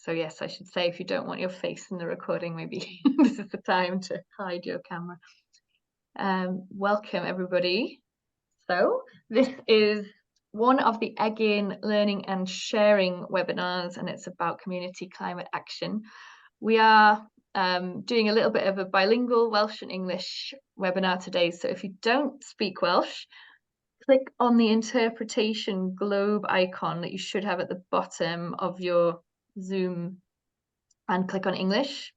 So yes, I should say, if you don't want your face in the recording, maybe this is the time to hide your camera. Welcome everybody. So this is one of the Egin Learning and Sharing webinars, and it's about community climate action. We are doing a little bit of a bilingual Welsh and English webinar today. So if you don't speak Welsh, click on the interpretation globe icon that you should have at the bottom of your Zoom and click on English.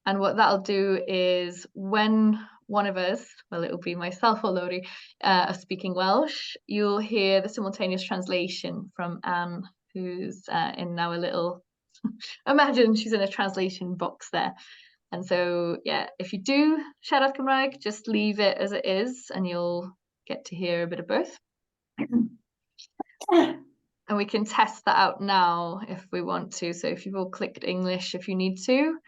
And what that'll do is when one of us, well, it'll be myself or Lori, are speaking Welsh, you'll hear the simultaneous translation from Anne, who's in our little, imagine she's in a translation box there. And so, yeah, if you do siarad Cymraeg, just leave it as it is and you'll get to hear a bit of both. And we can test that out now if we want to. So if you've all clicked English, if you need to,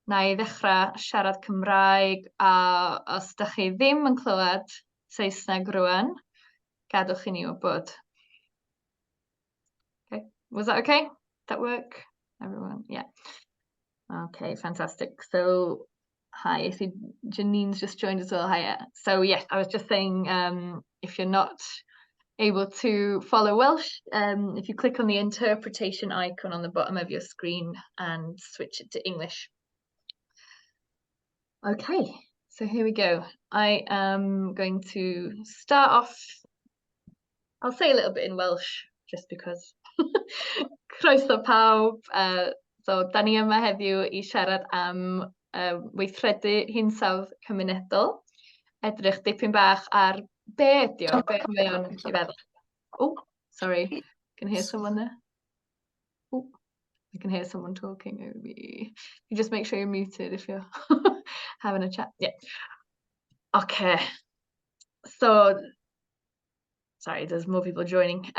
na I ddechrau siarad Cymraeg, a os ydych chi ddim yn clywed Saesneg rŵan, gadwch I ni wybod. Okay, was that okay? Did that work? Everyone, yeah. Okay, fantastic. So, hi, I see Janine's just joined as well. Hiya. So yes, I was just saying, if you're not able to follow Welsh, if you click on the interpretation icon on the bottom of your screen and switch it to English. Okay, so here we go. I am going to start off, I'll say a little bit in Welsh, just because. Croeso pawb. So, da ni yma heddiw I siarad am Gweithredu Hinsawdd Gymunedol. Edrych dipyn bach ar be ydi o, be mae o'n I feddwl. Oh, sorry, I can hear someone there. Oh, I can hear someone talking over me. You just make sure you're muted if you're having a chat. Yeah. Okay. So, sorry, there's more people joining.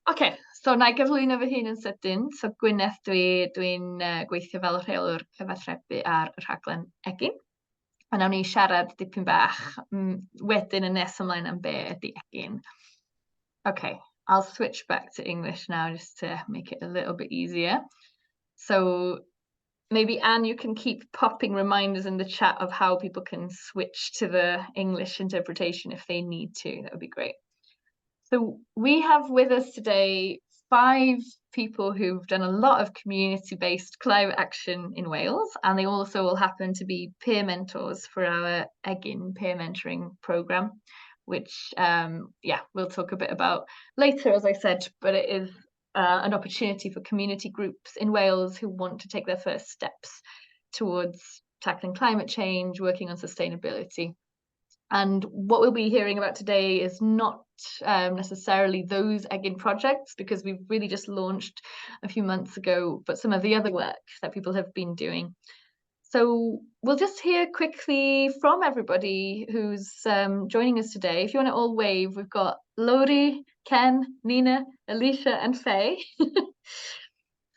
Okay, so na I gyflwyno fy hun yn sydyn. So Gwyneth dwi'n gweithio fel rheolwr cyfathrebu ar y rhaglen Egin. A nawn ni siarad dipyn bach wedyn y nes ymlaen am be ydi Egin. Okay, I'll switch back to English now just to make it a little bit easier. So maybe Anne, you can keep popping reminders in the chat of how people can switch to the English interpretation if they need to. That would be great. So we have with us today 5 people who've done a lot of community-based climate action in Wales, and they also will happen to be peer mentors for our Egin peer mentoring programme, which, yeah, we'll talk a bit about later, as I said, but it is an opportunity for community groups in Wales who want to take their first steps towards tackling climate change, working on sustainability. And what we'll be hearing about today is not necessarily those Egin projects, because we've really just launched a few months ago, but some of the other work that people have been doing. So we'll just hear quickly from everybody who's joining us today. If you want to all wave, we've got Lori, Ken, Nina, Alicia and Faye.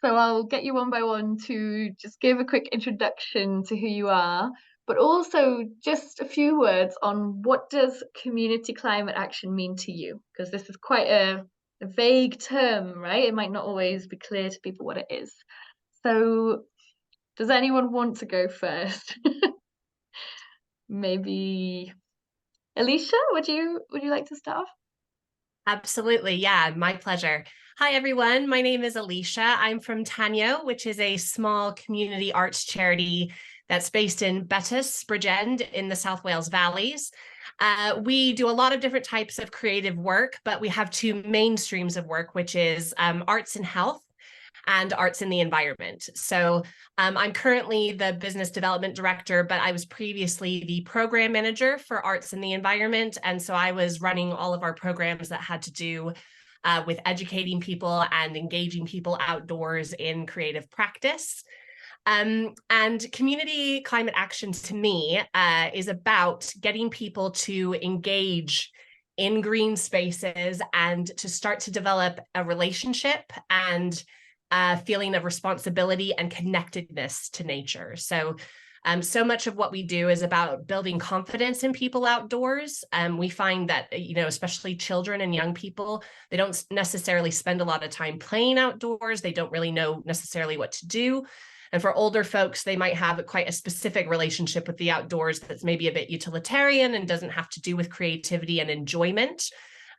So I'll get you one by one to just give a quick introduction to who you are, but also just a few words on what does community climate action mean to you? Because this is quite a vague term, right? It might not always be clear to people what it is. So does anyone want to go first? Maybe Alicia, would you like to start off? Absolutely, yeah, my pleasure. Hi everyone, my name is Alicia. I'm from Tanio, which is a small community arts charity that's based in Betws, Bridgend in the South Wales Valleys. We do a lot of different types of creative work, but we have 2 main streams of work, which is arts and health and arts in the environment. So I'm currently the business development director, but I was previously the program manager for arts in the environment. And so I was running all of our programs that had to do with educating people and engaging people outdoors in creative practice. And community climate action to me is about getting people to engage in green spaces and to start to develop a relationship and feeling of responsibility and connectedness to nature. So So much of what we do is about building confidence in people outdoors. We find that, especially children and young people, they don't necessarily spend a lot of time playing outdoors. They don't really know necessarily what to do. And for older folks, they might have quite a specific relationship with the outdoors that's maybe a bit utilitarian and doesn't have to do with creativity and enjoyment.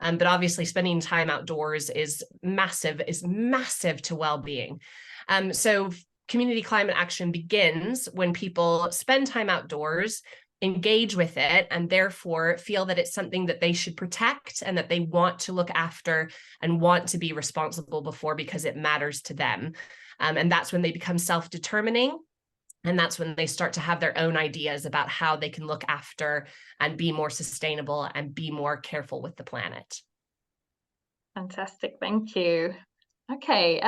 But obviously spending time outdoors is massive to well-being. So community climate action begins when people spend time outdoors, engage with it, and therefore feel that it's something that they should protect and that they want to look after and want to be responsible before because it matters to them. And that's when they become self-determining. And that's when they start to have their own ideas about how they can look after and be more sustainable and be more careful with the planet. Fantastic, thank you. Okay,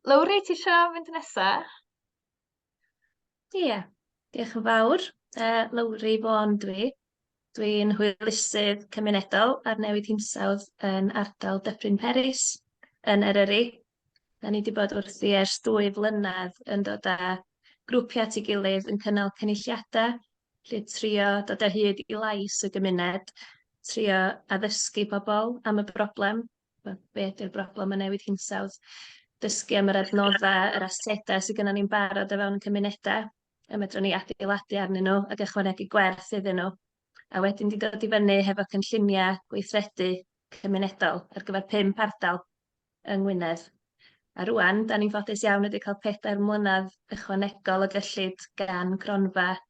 Lowri, ti isio fynd nesa? Ie, diolch yn fawr. Lowri Fawn dwi. Dwi'n hwylusydd cymunedol ar Newid Hinsawdd yn ardal Dyffryn Peris yn Eryri. Da ni wedi bod wrthi ers 2 flynedd yn dod â grwpiau at ei gilydd yn cynnal cynulliadau, lle trio dod â hyd i lais y gymuned, trio addysgu pobl am y broblem, be ydy'r broblem yn Newid Hinsawdd, dysgu am yr adnoddau, yr asedau sydd gennym ni'n barod o fewn cymunedau, a medrwn ni adeiladu arnyn nhw ac ychwanegu gwerth iddyn nhw. A wedyn di dod i fyny hefo cynlluniau gweithredu cymunedol ar gyfer 5 ardal yng Ngwynedd. A rwan, da ni'n ffodus iawn wedi cael 4 mlynedd ychwanegol o gyllid gan gronfa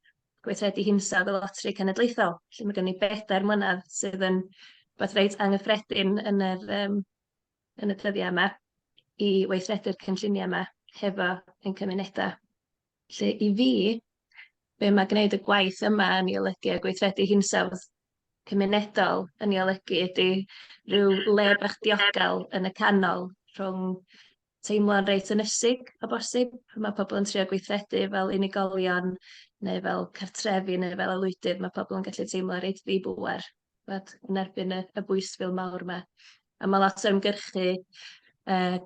Gweithredu Hinsawdd y Loteri Cenedlaethol. Lle mae gen i 4 mlynedd sydd yn beth reit anghyffredin yn y dyddiau yma i weithredu'r cynlluniau yma hefo ein cymunedau. Lle i fi, be mae gwneud y gwaith yma yn ei olygu a Gweithredu Hinsawdd cymunedol yn ei olygu ydy rhyw le bach diogel yn y canol rhwng teimlo'n reit ynysig o bosib. Mae pobl yn trio gweithredu fel unigolion neu fel cartrefi neu fel aelwydydd. Mae pobl yn gallu teimlo reit ddibŵar yn erbyn y bwysfil mawr yma. A mae lot o ymgyrchu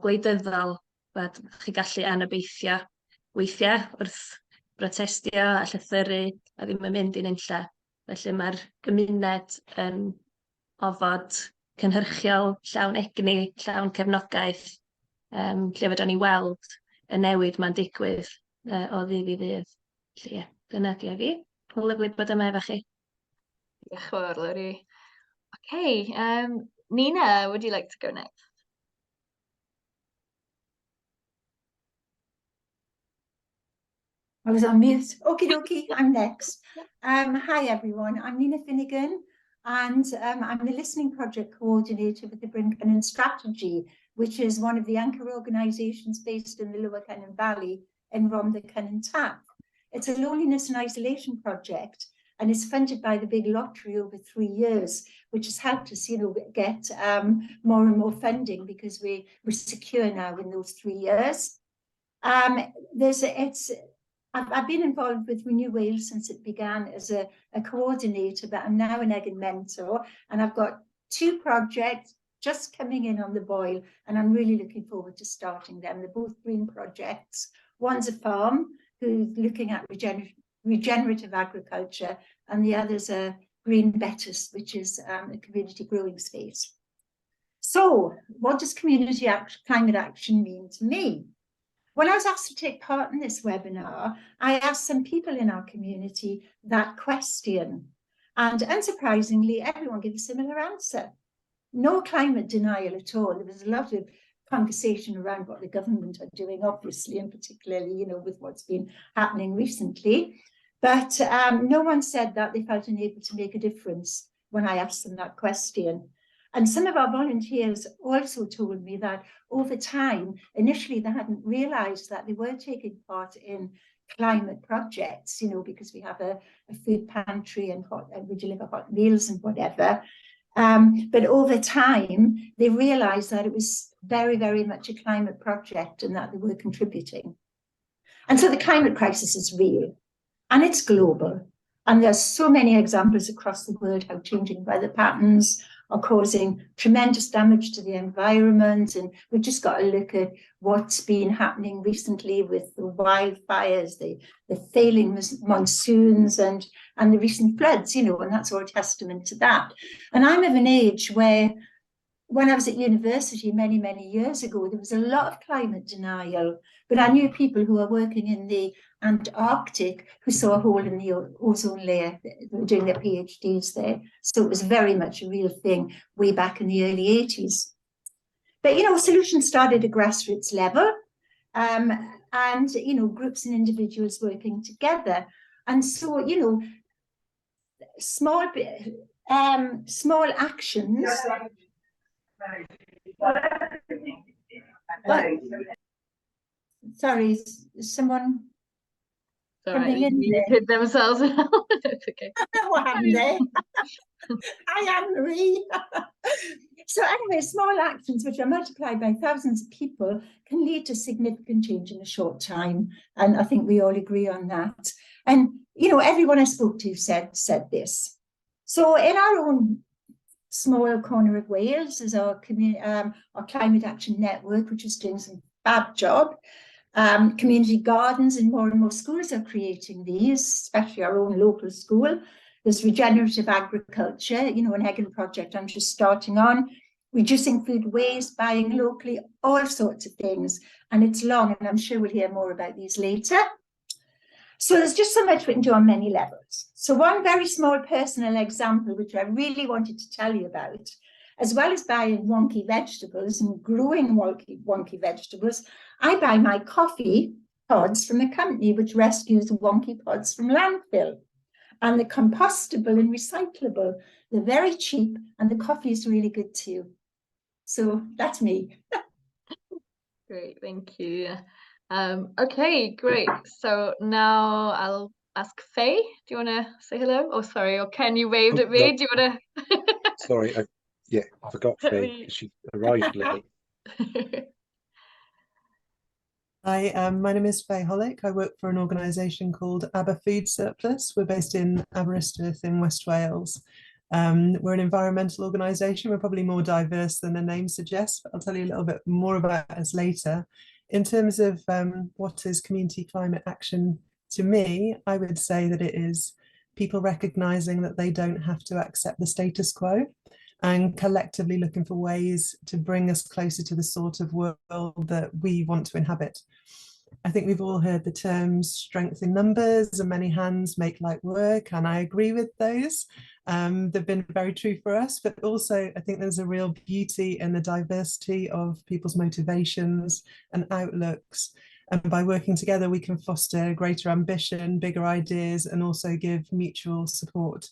gwleidyddol bod chi gallu anobeithio weithiau wrth brotestio a llythyru a ddim yn mynd i nunlla. Felly mae'r gymuned yn ofod cynhyrchiol, llawn egni, llawn cefnogaeth, lle fedrwn ni weld y newid mae'n digwydd o ddydd i ddydd. Felly, dyna di a fi. Lyflu bod yma efo chi. Diolch yn fawr, Lowri. Okay, Nina, would you like to go next? I was on mute. Okie dokie, I'm next. Hi everyone, I'm Nina Finnegan and I'm the Listening Project Coordinator with the Bryn Cynnon Strategy, which is one of the anchor organisations based in the Lower Cynnon Valley in Rhondda Cynnon Tap. It's a loneliness and isolation project and it's funded by the big lottery over 3 years, which has helped us, get more and more funding because we're secure now in those 3 years. I've been involved with Renew Wales since it began as a coordinator, but I'm now an egg and mentor, and I've got 2 projects just coming in on the boil, and I'm really looking forward to starting them. They're both green projects. One's a farm who's looking at regenerative agriculture, and the other's a green bettus, which is a community growing space. So what does community climate action mean to me? When I was asked to take part in this webinar, I asked some people in our community that question, and unsurprisingly, everyone gave a similar answer. No climate denial at all. There was a lot of conversation around what the government are doing, obviously, and particularly, with what's been happening recently. But no one said that they felt unable to make a difference when I asked them that question. And some of our volunteers also told me that over time, initially they hadn't realised that they were taking part in climate projects, because we have a food pantry and we deliver hot meals and whatever. But over time, they realised that it was very, very much a climate project and that they were contributing. And so the climate crisis is real and it's global. And there's so many examples across the world how changing weather patterns are causing tremendous damage to the environment. And we've just got to look at what's been happening recently with the wildfires, the failing monsoons and the recent floods, you know, and that's all testament to that. And I'm of an age where, when I was at university many, many years ago, there was a lot of climate denial, but I knew people who were working in the Antarctic who saw a hole in the ozone layer. They were doing their PhDs there. So it was very much a real thing way back in the early 80s. But, you know, solutions started at grassroots level, and, you know, groups and individuals working together. And so, you know, small actions. Sorry, is someone coming in there? Hid themselves. It's okay. I don't know what happened there. I am Marie. So anyway, small actions which are multiplied by thousands of people can lead to significant change in a short time. And I think we all agree on that. And, you know, everyone I spoke to said this. So in our own small corner of Wales is our Climate Action Network, which is doing some fab job. Community gardens in more and more schools are creating these, especially our own local school. There's regenerative agriculture, you know, an Egan project I'm just starting on, reducing food waste, buying locally, all sorts of things. And it's long, and I'm sure we'll hear more about these later. So there's just so much we can do on many levels. So one very small personal example, which I really wanted to tell you about, as well as buying wonky vegetables and growing wonky vegetables, I buy my coffee pods from a company which rescues wonky pods from landfill. And they're compostable and recyclable. They're very cheap, and the coffee is really good too. So that's me. Great, thank you. Okay, great. So now I'll ask Faye. Do you want to say hello? Oh, sorry. Or Ken, you waved at me. No. Do you want to? Sorry, I forgot Faye. She arrived late. Hi, my name is Faye Hollick. I work for an organisation called Aber Food Surplus. We're based in Aberystwyth in West Wales. We're an environmental organisation. We're probably more diverse than the name suggests, but I'll tell you a little bit more about us later. In terms of what is community climate action to me, I would say that it is people recognising that they don't have to accept the status quo, and collectively looking for ways to bring us closer to the sort of world that we want to inhabit. I think we've all heard the terms strength in numbers and many hands make light work, and I agree with those. They've been very true for us, but also I think there's a real beauty in the diversity of people's motivations and outlooks. And by working together, we can foster greater ambition, bigger ideas, and also give mutual support.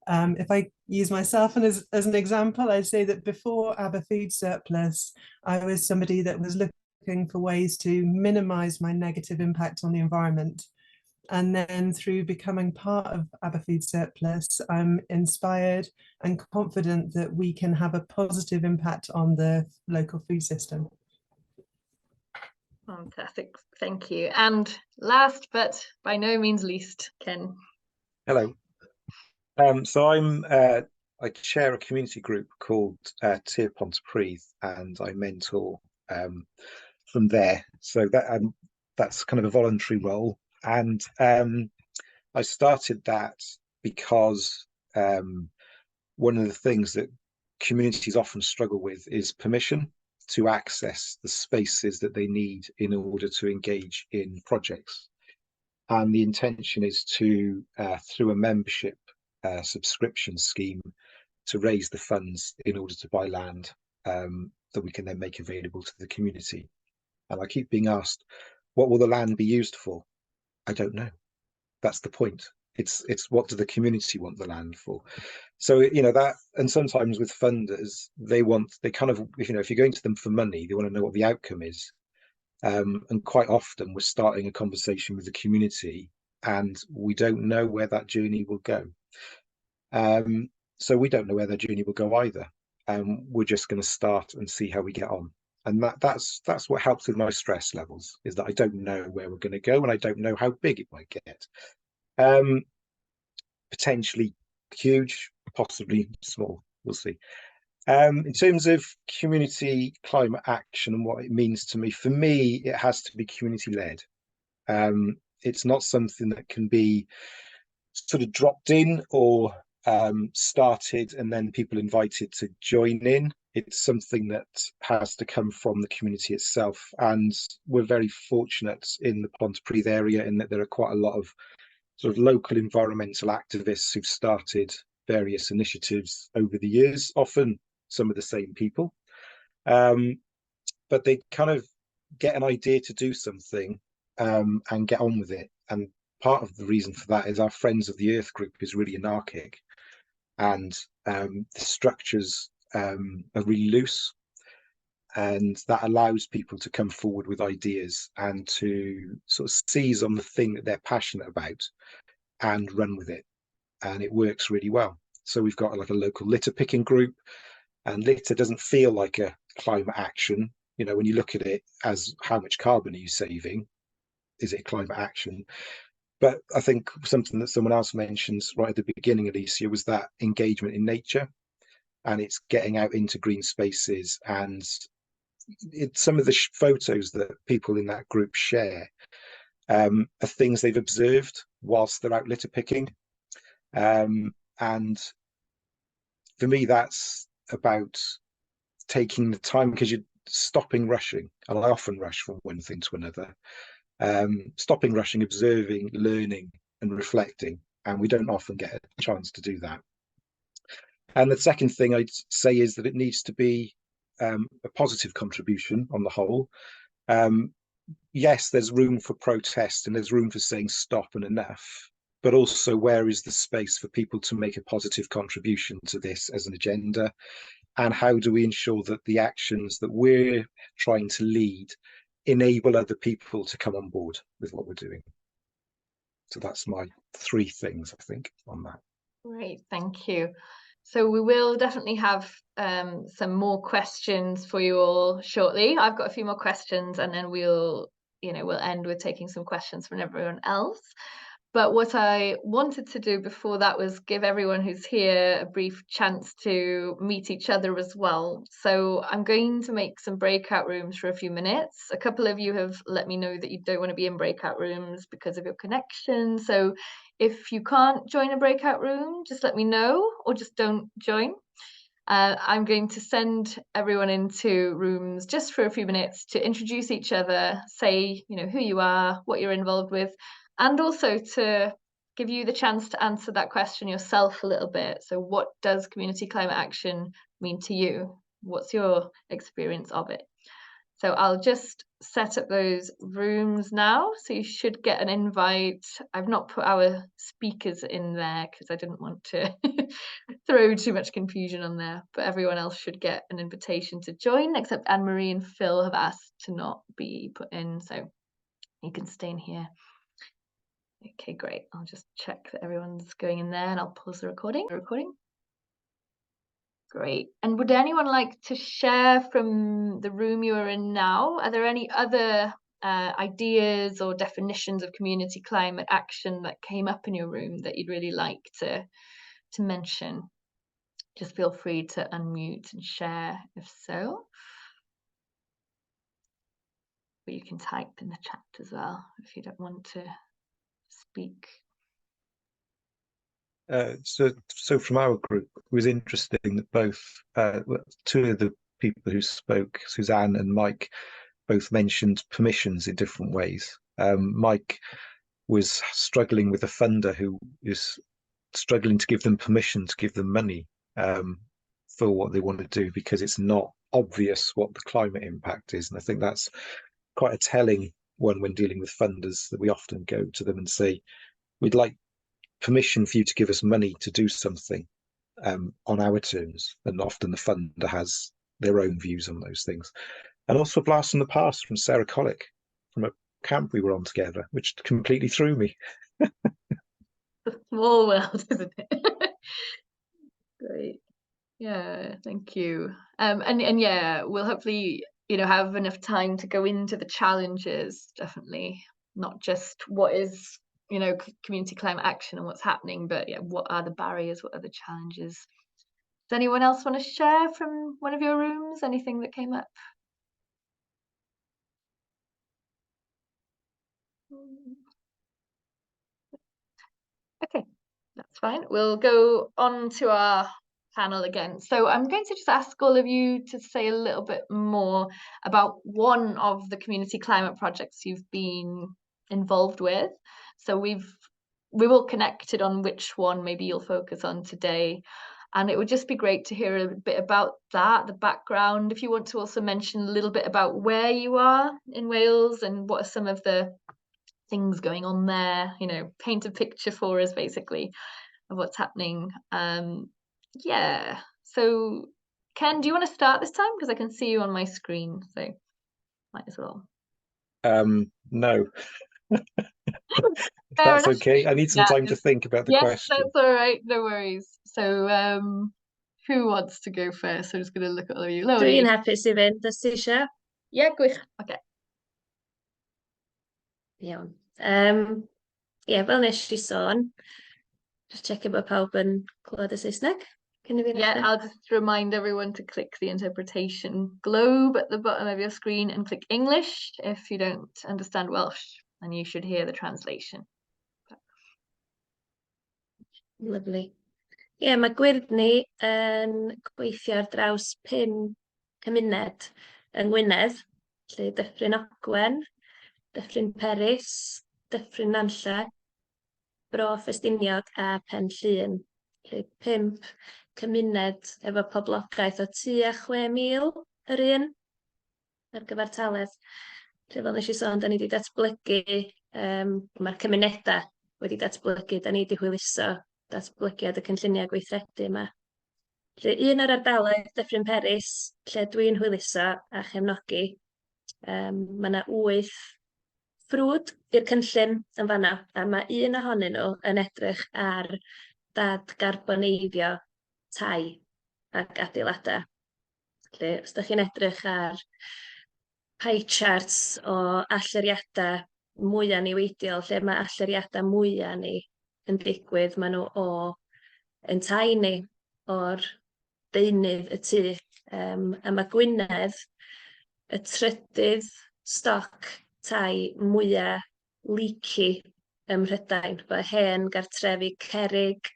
If I use myself as an example, I'd say that before Aber Food Surplus, I was somebody that was looking for ways to minimise my negative impact on the environment. And then through becoming part of Aber Food Surplus, I'm inspired and confident that we can have a positive impact on the local food system. Fantastic, thank you. And last but by no means least, Ken. Hello. So I chair a community group called Tir Pontypridd, and I mentor from there. So that's kind of a voluntary role, and I started that because one of the things that communities often struggle with is permission to access the spaces that they need in order to engage in projects. And the intention is to, through a membership subscription scheme, to raise the funds in order to buy land that we can then make available to the community. And I keep being asked, what will the land be used for? I don't know. That's the point. It's what do the community want the land for? So, you know, that, and sometimes with funders, they kind of, you know, if you're going to them for money, they want to know what the outcome is. And quite often we're starting a conversation with the community and we don't know where that journey will go. So we don't know where that journey will go either. We're just going to start and see how we get on. And that's what helps with my stress levels, is that I don't know where we're going to go and I don't know how big it might get. Potentially huge, possibly small. we'll see. In terms of community climate action and what it means to me, for me, it has to be community-led. It's not something that can be sort of dropped in or started and then people invited to join in. It's something that has to come from the community itself. And we're very fortunate in the Pontypridd area in that there are quite a lot of sort of local environmental activists who've started various initiatives over the years, often some of the same people. But they kind of get an idea to do something and get on with it. And part of the reason for that is our Friends of the Earth group is really anarchic, and the structures are really loose, and that allows people to come forward with ideas and to sort of seize on the thing that they're passionate about and run with it, and it works really well. So we've got like a local litter picking group, and litter doesn't feel like a climate action. You know, when you look at it as how much carbon are you saving, is it climate action? But I think something that someone else mentioned right at the beginning, Alicia, was that engagement in nature, and it's getting out into green spaces. And some of the photos that people in that group share are things they've observed whilst they're out litter picking. And for me, that's about taking the time, because you're stopping rushing, and I often rush from one thing to another. Stopping rushing, observing, learning and reflecting, and we don't often get a chance to do that. And the second thing I'd say is that it needs to be a positive contribution on the whole. Yes, there's room for protest and there's room for saying stop and enough, but also where is the space for people to make a positive contribution to this as an agenda, and how do we ensure that the actions that we're trying to lead enable other people to come on board with what we're doing. So that's my 3 things, I think, on that. Great, thank you. So we will definitely have some more questions for you all shortly. I've got a few more questions, and then we'll end with taking some questions from everyone else. But what I wanted to do before that was give everyone who's here a brief chance to meet each other as well. So I'm going to make some breakout rooms for a few minutes. A couple of you have let me know that you don't want to be in breakout rooms because of your connection. So if you can't join a breakout room, just let me know, or just don't join. I'm going to send everyone into rooms just for a few minutes to introduce each other, say, who you are, what you're involved with, and also to give you the chance to answer that question yourself a little bit. So what does community climate action mean to you? What's your experience of it? So I'll just set up those rooms now. So you should get an invite. I've not put our speakers in there because I didn't want to throw too much confusion on there, but everyone else should get an invitation to join, except Anne-Marie and Phil have asked to not be put in. So you can stay in here. Okay, great. I'll just check that everyone's going in there, and I'll pause the recording. Great. And would anyone like to share from the room you are in now? Are there any other ideas or definitions of community climate action that came up in your room that you'd really like to mention? Just feel free to unmute and share if so. Or you can type in the chat as well if you don't want to speak. So from our group, it was interesting that both 2 of the people who spoke, Suzanne and Mike, both mentioned permissions in different ways. Mike was struggling with a funder who is struggling to give them permission to give them money for what they want to do, because it's not obvious what the climate impact is. And I think that's quite a telling one when dealing with funders, that we often go to them and say, we'd like permission for you to give us money to do something on our terms, and often the funder has their own views on those things. And also Blast from the Past from Sarah Collick from a camp we were on together, which completely threw me. Small world, isn't it? Great. Yeah, thank you. And yeah, we'll hopefully have enough time to go into the challenges, definitely, not just what is community climate action and what's happening, but yeah, what are the barriers, what are the challenges? Does anyone else want to share from one of your rooms? Anything that came up? Okay, that's fine. We'll go on to our panel again. So I'm going to just ask all of you to say a little bit more about one of the community climate projects you've been involved with. So we will connect it on which one maybe you'll focus on today. And it would just be great to hear a bit about that, the background. If you want to also mention a little bit about where you are in Wales and what are some of the things going on there, you know, paint a picture for us basically of what's happening. Yeah, so Ken, do you want to start this time? Because I can see you on my screen, so might as well. No. Fair That's enough. okay. I need some time to think about the Yes, question. that's all right, no worries. So who wants to go first? I'm just going to look at all of you. Lowry. Dwi'n hapus i fynd, os ti eisiau. Yeah, gwych. Okay. Iawn. Fel nes i sôn, just checio bod pawb yn clywed y Saesneg. Cyn i fi Yeah, ddechrau. I'll just remind everyone to click the interpretation globe at the bottom of your screen and click English if you don't understand Welsh, and you should hear the translation. Lyfli. Mae Gwyrddni yn gweithio ar draws 5 cymuned yng Ngwynedd, lle Dyffryn Ogwen, Dyffryn Peris, Dyffryn Nantlle, Bro Ffestiniog a Pen Llŷn, lle 5 cymuned efo poblogaeth o tua 6,000 yr un ar gyfartaledd. Lle fel nes i sôn, da ni wedi datblygu, mae'r cymunedau wedi datblygu, da ni wedi hwyluso datblygiad y cynlluniau gweithredu yma. Lle un o'r ardaloedd Dyffryn Peris, lle dwi'n hwyluso a chefnogi, mae yna 8 ffrwd i'r cynllun yn fanna, a mae un ohonyn nhw yn edrych ar dadgarboneiddio tai ac adeiladau. Lle, os ydych chi'n edrych ar pie charts o allyriadau mwyaf niweidiol, lle mae allyriadau mwyaf ni yn digwydd, maen nhw o yn tai ni o'r deunydd y tŷ. A mae Gwynedd y trydydd stoc tai mwyaf leaky ym Mhrydain. Mae hen gartrefi cerrig,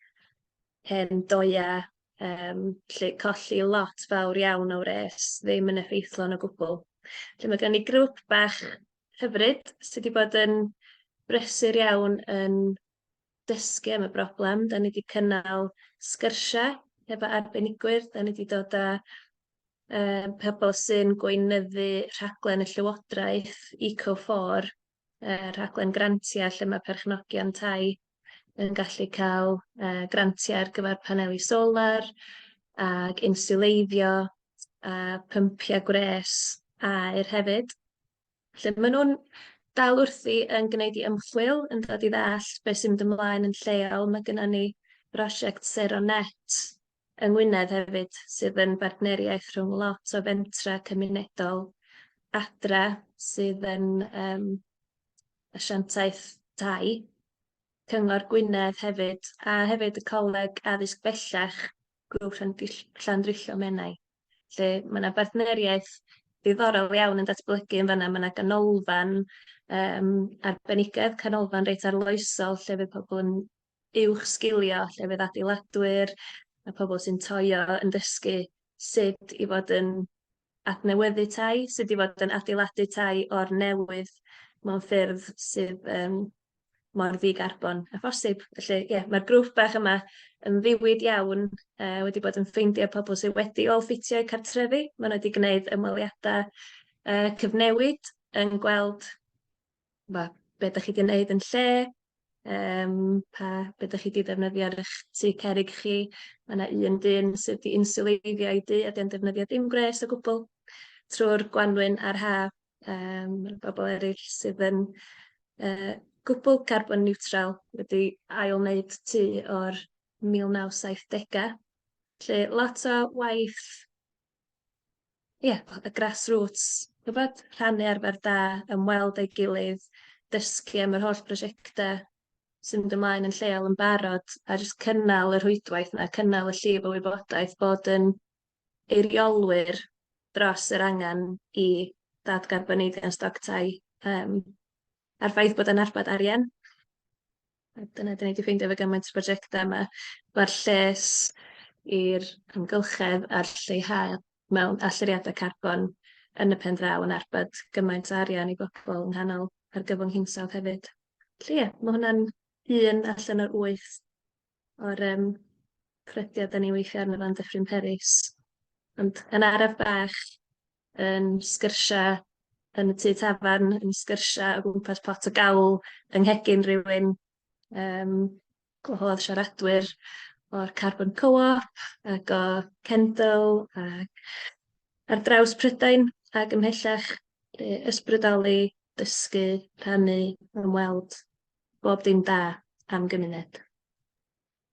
hen doia, lle colli lot fawr iawn o wres, ddim yn effeithlon o gwbl. Lle mae gen i grŵp bach hyfryd sydd wedi bod yn brysur iawn yn dysgu am y broblem. Da ni wedi cynnal sgyrsiau efo arbenigwyr. Da ni wedi dod â pobl sy'n gweinyddu rhaglen y Llywodraeth Eco4, rhaglen grantiau lle mae perchnogion tai yn gallu cael grantiau ar gyfer paneli solar ac insuleiddio a pympiau gwres aer hefyd. Lle maen nhw'n dal wrthi yn gwneud i ymchwil, yn dod i ddall beth sy'n mynd ymlaen yn lleol. Mae gennym ni brosiect Zero Net yng Ngwynedd hefyd, sydd yn bartneriaeth rhwng lot o fentra cymunedol adra sydd yn asiantaeth tai, Cyngor Gwynedd hefyd, a hefyd y Coleg Addysg Bellach, grŵp Llandrillo Menai. Lle mae yna bartneriaeth diddorol iawn yn datblygu yn fan'na. Mae yna ganolfan arbenigedd, canolfan reit arloesol, lle fydd pobl yn uwch sgilio, lle fydd adeiladwyr, a pobl sy'n toio yn dysgu sut i fod yn adnewyddu tai, sut i fod yn adeiladu tai o'r newydd mewn ffyrdd sydd mor ddigarbon a phosib. Felly, mae'r grŵp bach yma yn ddiwyd iawn, wedi bod yn ffeindio pobl sydd wedi ôl-ffitio eu cartrefi. Maen nhw wedi gwneud ymweliadau cyfnewid yn gweld beth ydych chi wedi gwneud yn lle, beth ydych chi wedi defnyddio ar eich tŷ cerrig chi. Mae yna un dyn sydd wedi insuleiddio ei dŷ a di'n defnyddio dim gres o gwbl trwy'r Gwanwyn a'r haf. Bobl eraill sydd yn gwbl carbon neutral wedi ail-wneud tŷ o'r 1970au. Lle lot o waith, y grassroots, rhannu arfer da, ymweld ei gilydd, dysgu am yr holl brosiectau sy'n mynd ymlaen yn lleol yn barod, a jyst cynnal y rhwydwaith yna, cynnal y llif o wybodaeth, bod yn eiriolwyr dros yr angen i dadgarboniddio yn stoc tai, a'r ffaith bod yn arbad arian. A dyna dyn ni wedi ffeindio efo gymaint o brosiectau yma, mae'r lles i'r amgylchedd a'r lleihau mewn allyriadau carbon yn y pen draw yn arbad gymaint o arian i bobl yng nghanol argyfwng hinsawdd hefyd. Felly ie, mae hwnna'n un allan o'r 8 o'r ffrydiau da ni weithio arno fan Dyffryn Peris. Ond yn araf bach, yn sgyrsia yn y tŷ tafarn, yn sgyrsia o gwmpas pot o gawl, yng nghegyn rhywun, gwahodd siaradwyr o'r Carbon Co-op ac o Kendal ac ar draws Prydain ac ymhellach ysbrydoli, dysgu, rhannu, ymweld, bob dim da am gymuned.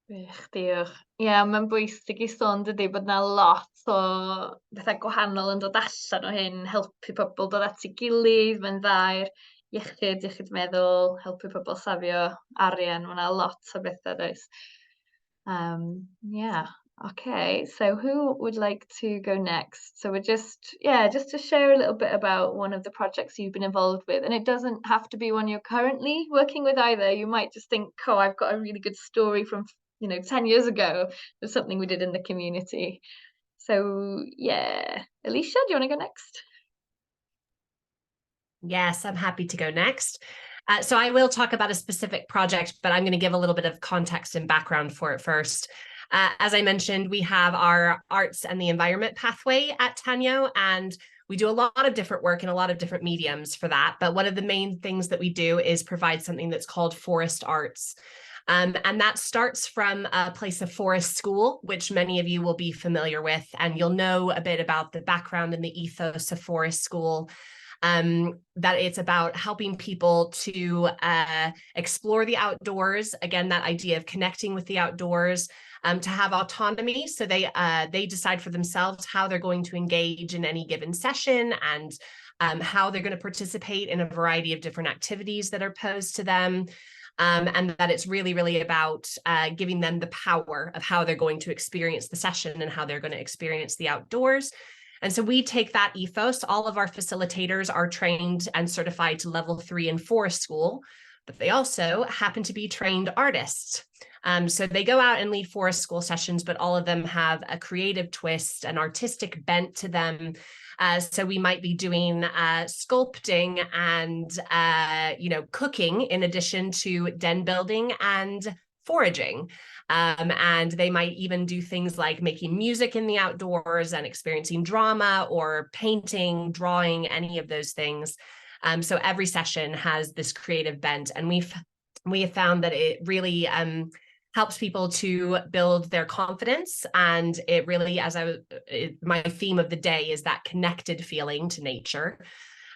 Gwych, diolch. Ie, mae'n bwysig i sôn dydy bod yna lot o bethau gwahanol yn dod allan o hyn, helpu pobl dod at ei gilydd, mae'n ddaear, iechyd meddwl, helpu pobl safio arian, mae yna lot o bethau does. Yeah, okay, so who would like to go next? So we're just to share a little bit about one of the projects you've been involved with, and it doesn't have to be one you're currently working with either. You might just think, oh, I've got a really good story from 10 years ago of something we did in the community. So yeah, Alicia, do you want to go next? Yes, I'm happy to go next. So I will talk about a specific project, but I'm going to give a little bit of context and background for it first. As I mentioned, we have our arts and the environment pathway at Tanyo, and we do a lot of different work in a lot of different mediums for that. But one of the main things that we do is provide something that's called forest arts. And that starts from a place of forest school, which many of you will be familiar with, and you'll know a bit about the background and the ethos of forest school. That it's about helping people to explore the outdoors. Again, that idea of connecting with the outdoors, to have autonomy. So they decide for themselves how they're going to engage in any given session and how they're going to participate in a variety of different activities that are posed to them. And that it's really, really about giving them the power of how they're going to experience the session and how they're going to experience the outdoors. And so we take that ethos. All of our facilitators are trained and certified to level 3 in forest school, but they also happen to be trained artists. So they go out and lead forest school sessions, but all of them have a creative twist, an artistic bent to them. So we might be doing sculpting and cooking in addition to den building and foraging. And they might even do things like making music in the outdoors and experiencing drama or painting, drawing, any of those things. So every session has this creative bent, and we have found that it really helps people to build their confidence. And it really, my theme of the day is that connected feeling to nature.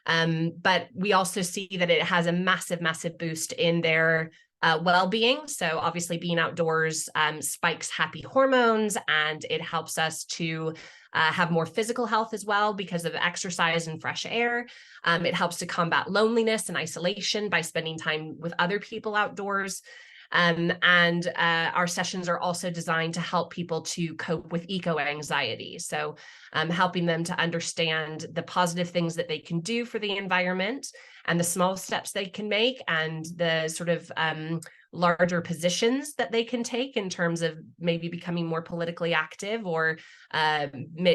But we also see that it has a massive, massive boost in their well-being. So obviously being outdoors spikes happy hormones, and it helps us to have more physical health as well because of exercise and fresh air. It helps to combat loneliness and isolation by spending time with other people outdoors. And our sessions are also designed to help people to cope with eco-anxiety. So helping them to understand the positive things that they can do for the environment and the small steps they can make, and the sort of larger positions that they can take in terms of maybe becoming more politically active or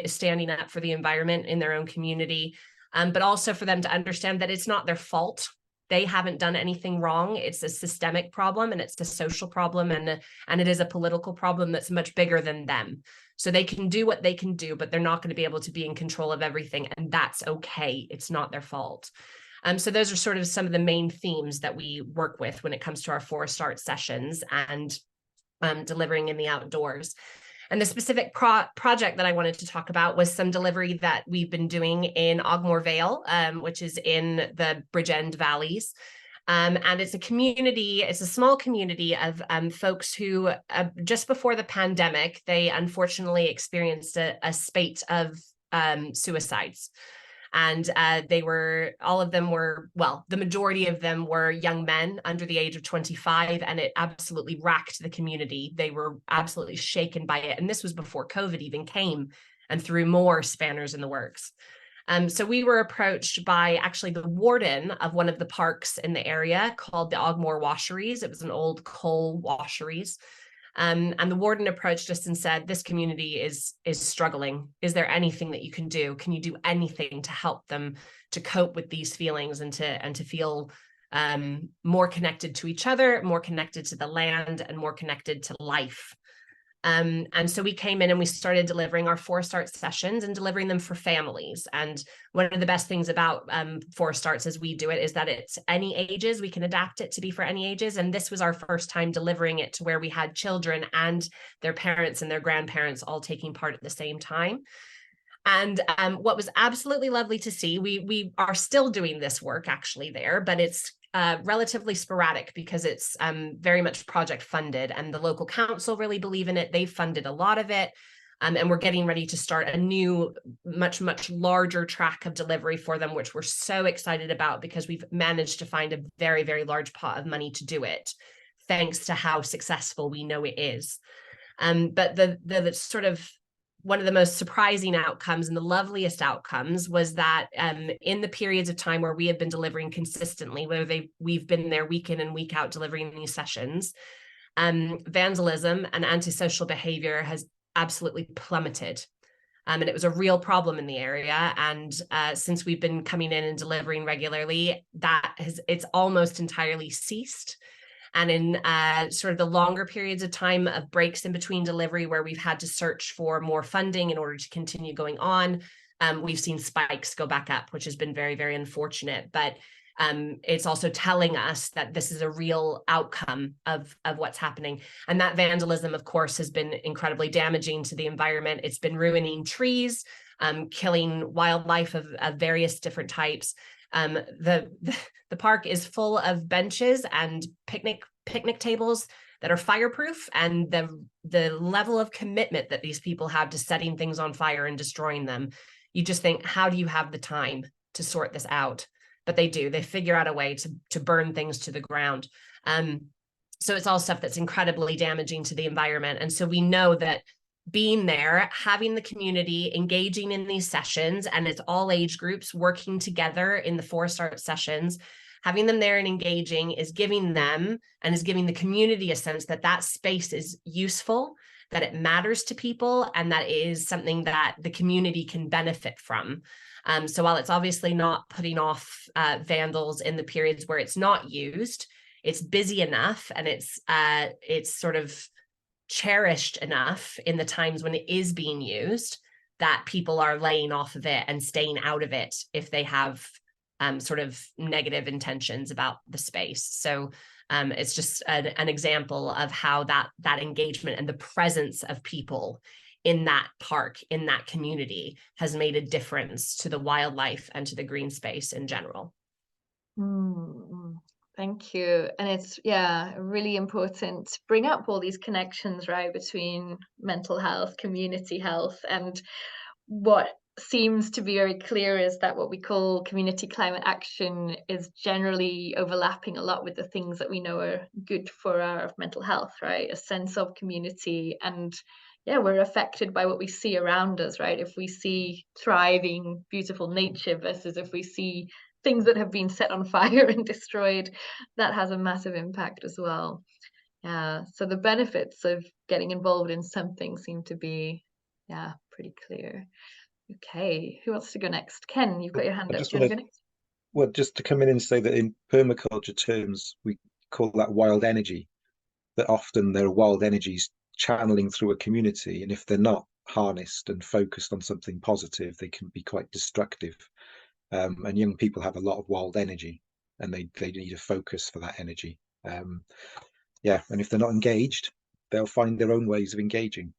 standing up for the environment in their own community. But also for them to understand that it's not their fault. They haven't done anything wrong. It's a systemic problem, and it's a social problem, and it is a political problem that's much bigger than them. So they can do what they can do, but they're not going to be able to be in control of everything, and that's okay. It's not their fault. So those are sort of some of the main themes that we work with when it comes to our forest art sessions and delivering in the outdoors. And the specific project that I wanted to talk about was some delivery that we've been doing in Ogmore Vale, which is in the Bridgend Valleys. And it's a community, it's a small community of folks who just before the pandemic, they unfortunately experienced a spate of suicides. And all of them were, well, the majority of them were young men under the age of 25, and it absolutely racked the community. They were absolutely shaken by it. And this was before COVID even came and threw more spanners in the works. So we were approached by actually the warden of one of the parks in the area called the Ogmore Washeries. It was an old coal washeries. And the warden approached us and said, this community is struggling. Is there anything that you can do? Can you do anything to help them to cope with these feelings and to feel more connected to each other, more connected to the land, and more connected to life? And so we came in and we started delivering our 4 Start sessions and delivering them for families. And one of the best things about 4 Starts as we do it is that it's any ages. We can adapt it to be for any ages. And this was our first time delivering it to where we had children and their parents and their grandparents all taking part at the same time. And what was absolutely lovely to see, we are still doing this work actually there, but it's relatively sporadic because it's very much project funded, and the local council really believe in it. They've funded a lot of it. And we're getting ready to start a new, much larger track of delivery for them, which we're so excited about because we've managed to find a very, very large pot of money to do it, thanks to how successful we know it is. But the sort of one of the most surprising outcomes and the loveliest outcomes was that in the periods of time where we have been delivering consistently, whether we've been there week in and week out delivering these sessions, vandalism and antisocial behavior has absolutely plummeted. And it was a real problem in the area. And since we've been coming in and delivering regularly, it's almost entirely ceased. And in sort of the longer periods of time of breaks in between delivery where we've had to search for more funding in order to continue going on, we've seen spikes go back up, which has been very, very unfortunate. But it's also telling us that this is a real outcome of what's happening. And that vandalism, of course, has been incredibly damaging to the environment. It's been ruining trees, killing wildlife of various different types. The park is full of benches and picnic tables that are fireproof, and the level of commitment that these people have to setting things on fire and destroying them, you just think, how do you have the time to sort this out? But they do. They figure out a way to burn things to the ground. So it's all stuff that's incredibly damaging to the environment. And so we know that being there, having the community engaging in these sessions, and it's all age groups working together in the 4 Start sessions, having them there and engaging is giving them and is giving the community a sense that that space is useful, that it matters to people, and that it is something that the community can benefit from. So while it's obviously not putting off vandals in the periods where it's not used, it's busy enough and it's sort of cherished enough in the times when it is being used that people are laying off of it and staying out of it if they have sort of negative intentions about the space. So it's just an example of how that engagement and the presence of people in that park, in that community, has made a difference to the wildlife and to the green space in general. Thank you. And it's, really important to bring up all these connections, right, between mental health, community health, and what seems to be very clear is that what we call community climate action is generally overlapping a lot with the things that we know are good for our mental health, right? A sense of community, and we're affected by what we see around us, right? If we see thriving, beautiful nature versus if we see things that have been set on fire and destroyed, that has a massive impact as well. So the benefits of getting involved in something seem to be, pretty clear. Okay, who wants to go next? Ken, you've got your hand up. Do you want to go next? Well, just to come in and say that in permaculture terms, we call that wild energy, that often there are wild energies channeling through a community, and if they're not harnessed and focused on something positive, they can be quite destructive. And young people have a lot of wild energy, and they need a focus for that energy. And if they're not engaged, they'll find their own ways of engaging,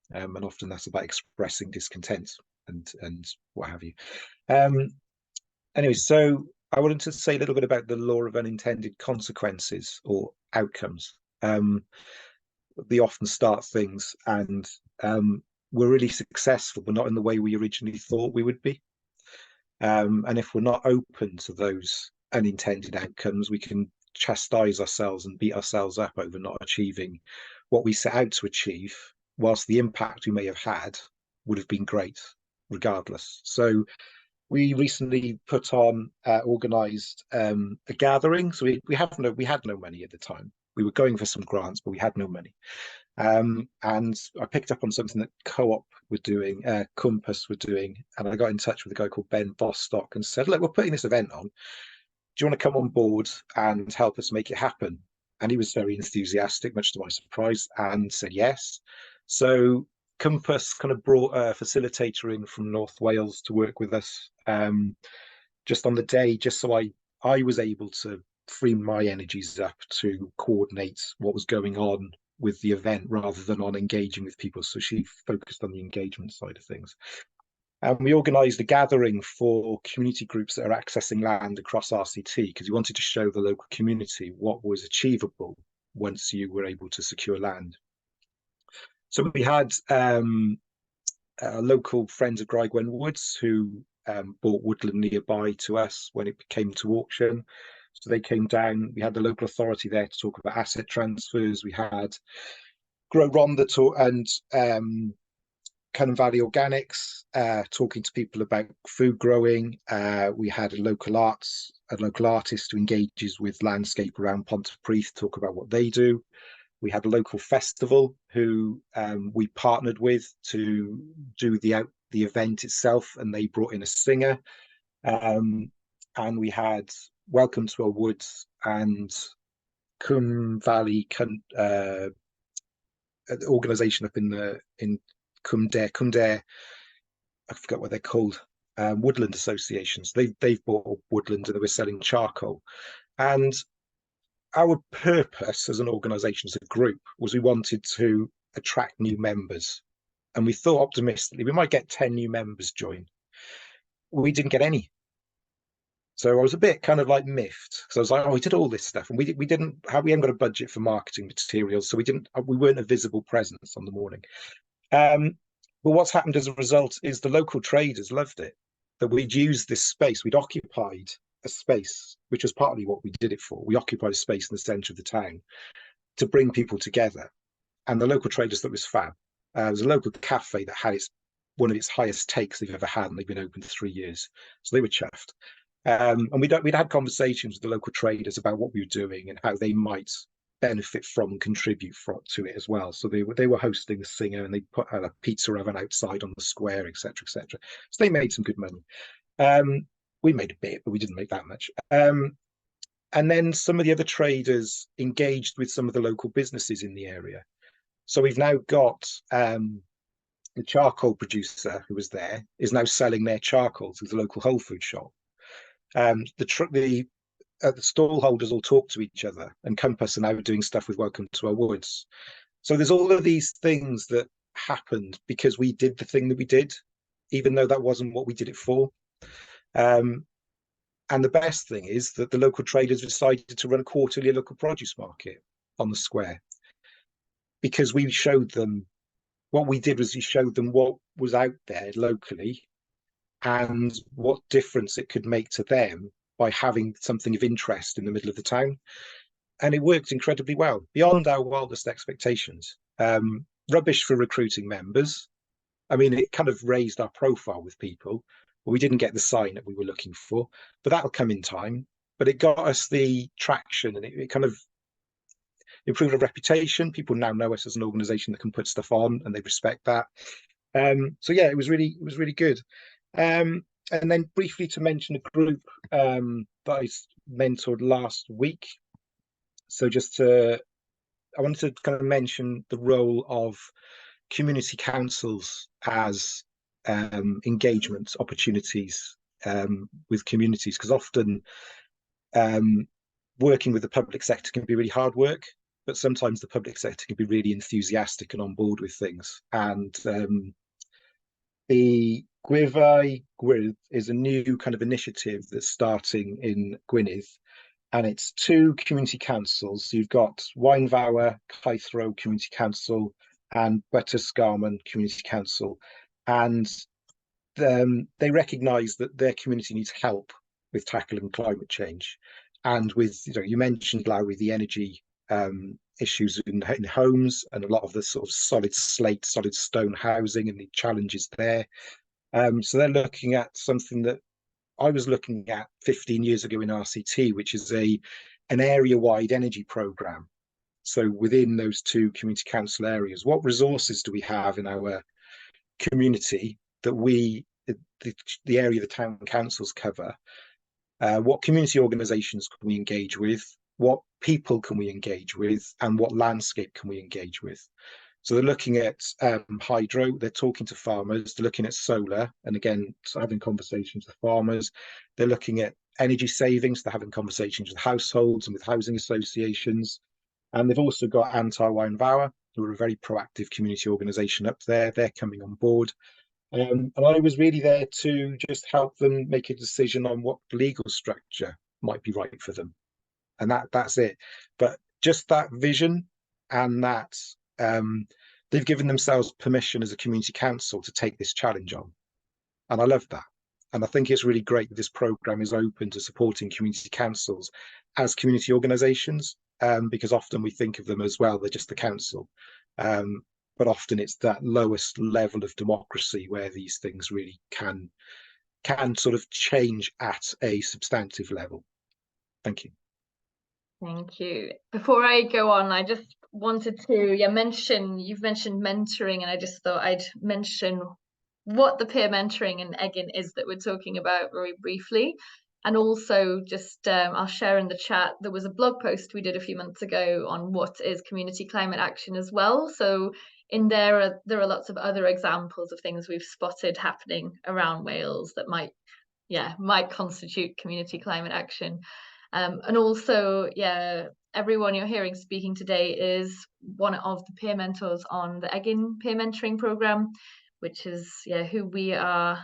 and often that's about expressing discontent and what have you. Anyway, so I wanted to say a little bit about the law of unintended consequences or outcomes. They often start things and we're really successful, but not in the way we originally thought we would be. And if we're not open to those unintended outcomes, we can chastise ourselves and beat ourselves up over not achieving what we set out to achieve, whilst the impact we may have had would have been great regardless. So we recently put on organised a gathering. So we had no money at the time. We were going for some grants, but we had no money. And I picked up on something that Co-op were doing, Compass were doing, and I got in touch with a guy called Ben Bostock and said, look, we're putting this event on. Do you want to come on board and help us make it happen? And he was very enthusiastic, much to my surprise, and said yes. So Compass kind of brought a facilitator in from North Wales to work with us just on the day, just so I was able to free my energies up to coordinate what was going on with the event rather than on engaging with people. So she focused on the engagement side of things. And we organised a gathering for community groups that are accessing land across RCT, because we wanted to show the local community what was achievable once you were able to secure land. So we had local friends of Gwen Woods who bought woodland nearby to us when it came to auction. So they came down. We had the local authority there to talk about asset transfers. We had Grow Rhondda and Cynnon Valley Organics talking to people about food growing. We had a local artist who engages with landscape around Pontypridd talk about what they do. We had a local festival who we partnered with to do the event itself, and they brought in a singer. And we had Welcome to Our Woods and Cwm Valley organisation up in Cwmder, I forgot what they're called, woodland associations. They've bought woodland and they were selling charcoal. And our purpose as an organisation, as a group, was we wanted to attract new members. And we thought optimistically we might get 10 new members join. We didn't get any. So I was a bit kind of like miffed, because I was like, oh, we did all this stuff and we haven't got a budget for marketing materials, so we weren't a visible presence on the morning. But what's happened as a result is the local traders loved it, that we'd used this space, we'd occupied a space, which was partly what we did it for. We occupied a space in the centre of the town to bring people together. And the local traders thought it was fab. There was a local cafe that had one of its highest takes they've ever had, and they've been open 3 years. So they were chuffed. And we'd had conversations with the local traders about what we were doing and how they might benefit from and contribute to it as well. So they were hosting the singer, and they put a pizza oven outside on the square, etc., etc. So they made some good money. We made a bit, but we didn't make that much. And then some of the other traders engaged with some of the local businesses in the area. So we've now got the charcoal producer who was there is now selling their charcoal to the local whole food shop. The stall holders all talk to each other, and Compass are now doing stuff with Welcome to Our Woods. So there's all of these things that happened because we did the thing that we did, even though that wasn't what we did it for. And the best thing is that the local traders decided to run a quarterly local produce market on the square, because we showed them, what we did was we showed them what was out there locally and what difference it could make to them by having something of interest in the middle of the town. And it worked incredibly well, beyond our wildest expectations. Rubbish for recruiting members. I mean, it kind of raised our profile with people, but we didn't get the sign that we were looking for. But that'll come in time. But it got us the traction, and it kind of improved our reputation. People now know us as an organisation that can put stuff on, and they respect that. So yeah, it was really good. And then briefly to mention a group that I mentored last week. So I wanted to kind of mention the role of community councils as engagement opportunities with communities, because often working with the public sector can be really hard work, but sometimes the public sector can be really enthusiastic and on board with things. And the Gweithredu is a new kind of initiative that's starting in Gwynedd, and it's 2 community councils. So you've got Waenfawr Caethro Community Council and Bwtysgarmon Community Council, and they recognise that their community needs help with tackling climate change, and with, you mentioned, Lowry, the energy issues in homes, and a lot of the sort of solid stone housing and the challenges there. So they're looking at something that I was looking at 15 years ago in RCT, which is an area-wide energy programme. So within those two community council areas, what resources do we have in our community that the area the town councils cover? What community organisations can we engage with? What people can we engage with? And what landscape can we engage with? So they're looking at hydro, they're talking to farmers, they're looking at solar, and again, having conversations with farmers. They're looking at energy savings, they're having conversations with households and with housing associations. And they've also got Anti-Wine Vower, who are a very proactive community organisation up there. They're coming on board. And I was really there to just help them make a decision on what legal structure might be right for them. And that's it. But just that vision, and that they've given themselves permission as a community council to take this challenge on. And I love that. And I think it's really great that this programme is open to supporting community councils as community organisations, because often we think of them as, well, they're just the council. But often it's that lowest level of democracy where these things really can sort of change at a substantive level. Thank you. Thank you. Before I go on, I just wanted to you've mentioned mentoring, and I just thought I'd mention what the peer mentoring and egging is that we're talking about very briefly. And also just I'll share in the chat, there was a blog post we did a few months ago on what is community climate action as well. So in there are lots of other examples of things we've spotted happening around Wales that might constitute community climate action. And also, everyone you're hearing speaking today is one of the peer mentors on the Egging peer mentoring programme, which is who we are.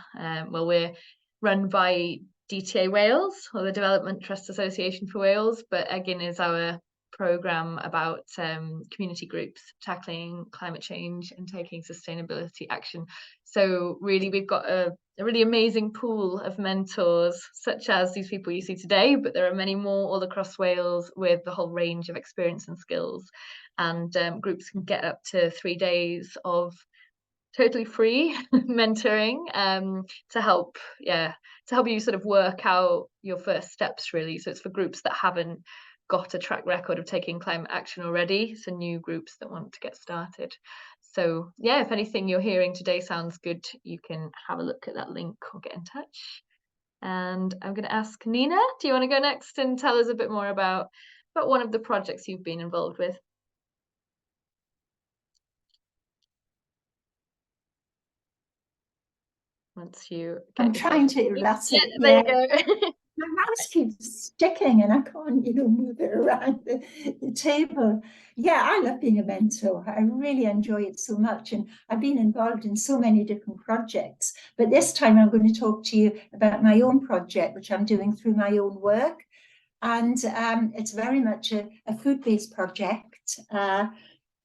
We're run by DTA Wales, or the Development Trust Association for Wales, but Egging is our programme about community groups tackling climate change and taking sustainability action. So really, we've got a really amazing pool of mentors, such as these people you see today, but there are many more all across Wales with the whole range of experience and skills. And groups can get up to 3 days of totally free mentoring to help you sort of work out your first steps, really. So it's for groups that haven't got a track record of taking climate action already, so new groups that want to get started. So if anything you're hearing today sounds good, you can have a look at that link or get in touch. And I'm going to ask Nina, do you want to go next and tell us a bit more about one of the projects you've been involved with? I'm trying to wrestle. There you go. My mouse keeps sticking and I can't, move it around the table. Yeah, I love being a mentor. I really enjoy it so much. And I've been involved in so many different projects. But this time I'm going to talk to you about my own project, which I'm doing through my own work. And it's very much a food-based project.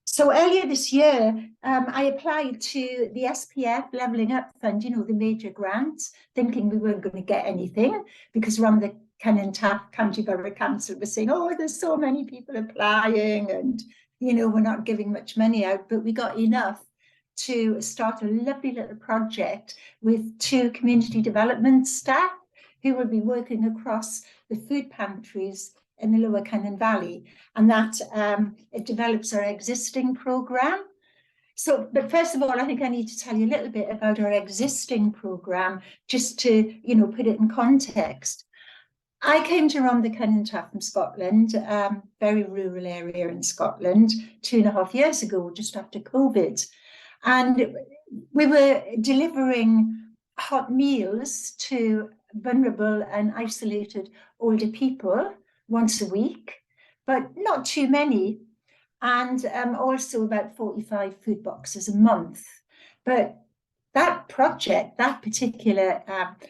So earlier this year, I applied to the SPF Levelling Up Fund, the major grants, thinking we weren't going to get anything, because around the County Borough Council was saying, oh, there's so many people applying and, we're not giving much money out. But we got enough to start a lovely little project with 2 community development staff who will be working across the food pantries in the Lower Cynon Valley, and that it develops our existing programme. So, but first of all, I think I need to tell you a little bit about our existing programme, just to, put it in context. I came to Rhondda Cynon Taf from Scotland, very rural area in Scotland, 2.5 years ago, just after COVID. And we were delivering hot meals to vulnerable and isolated older people once a week, but not too many, and also about 45 food boxes a month. But that particular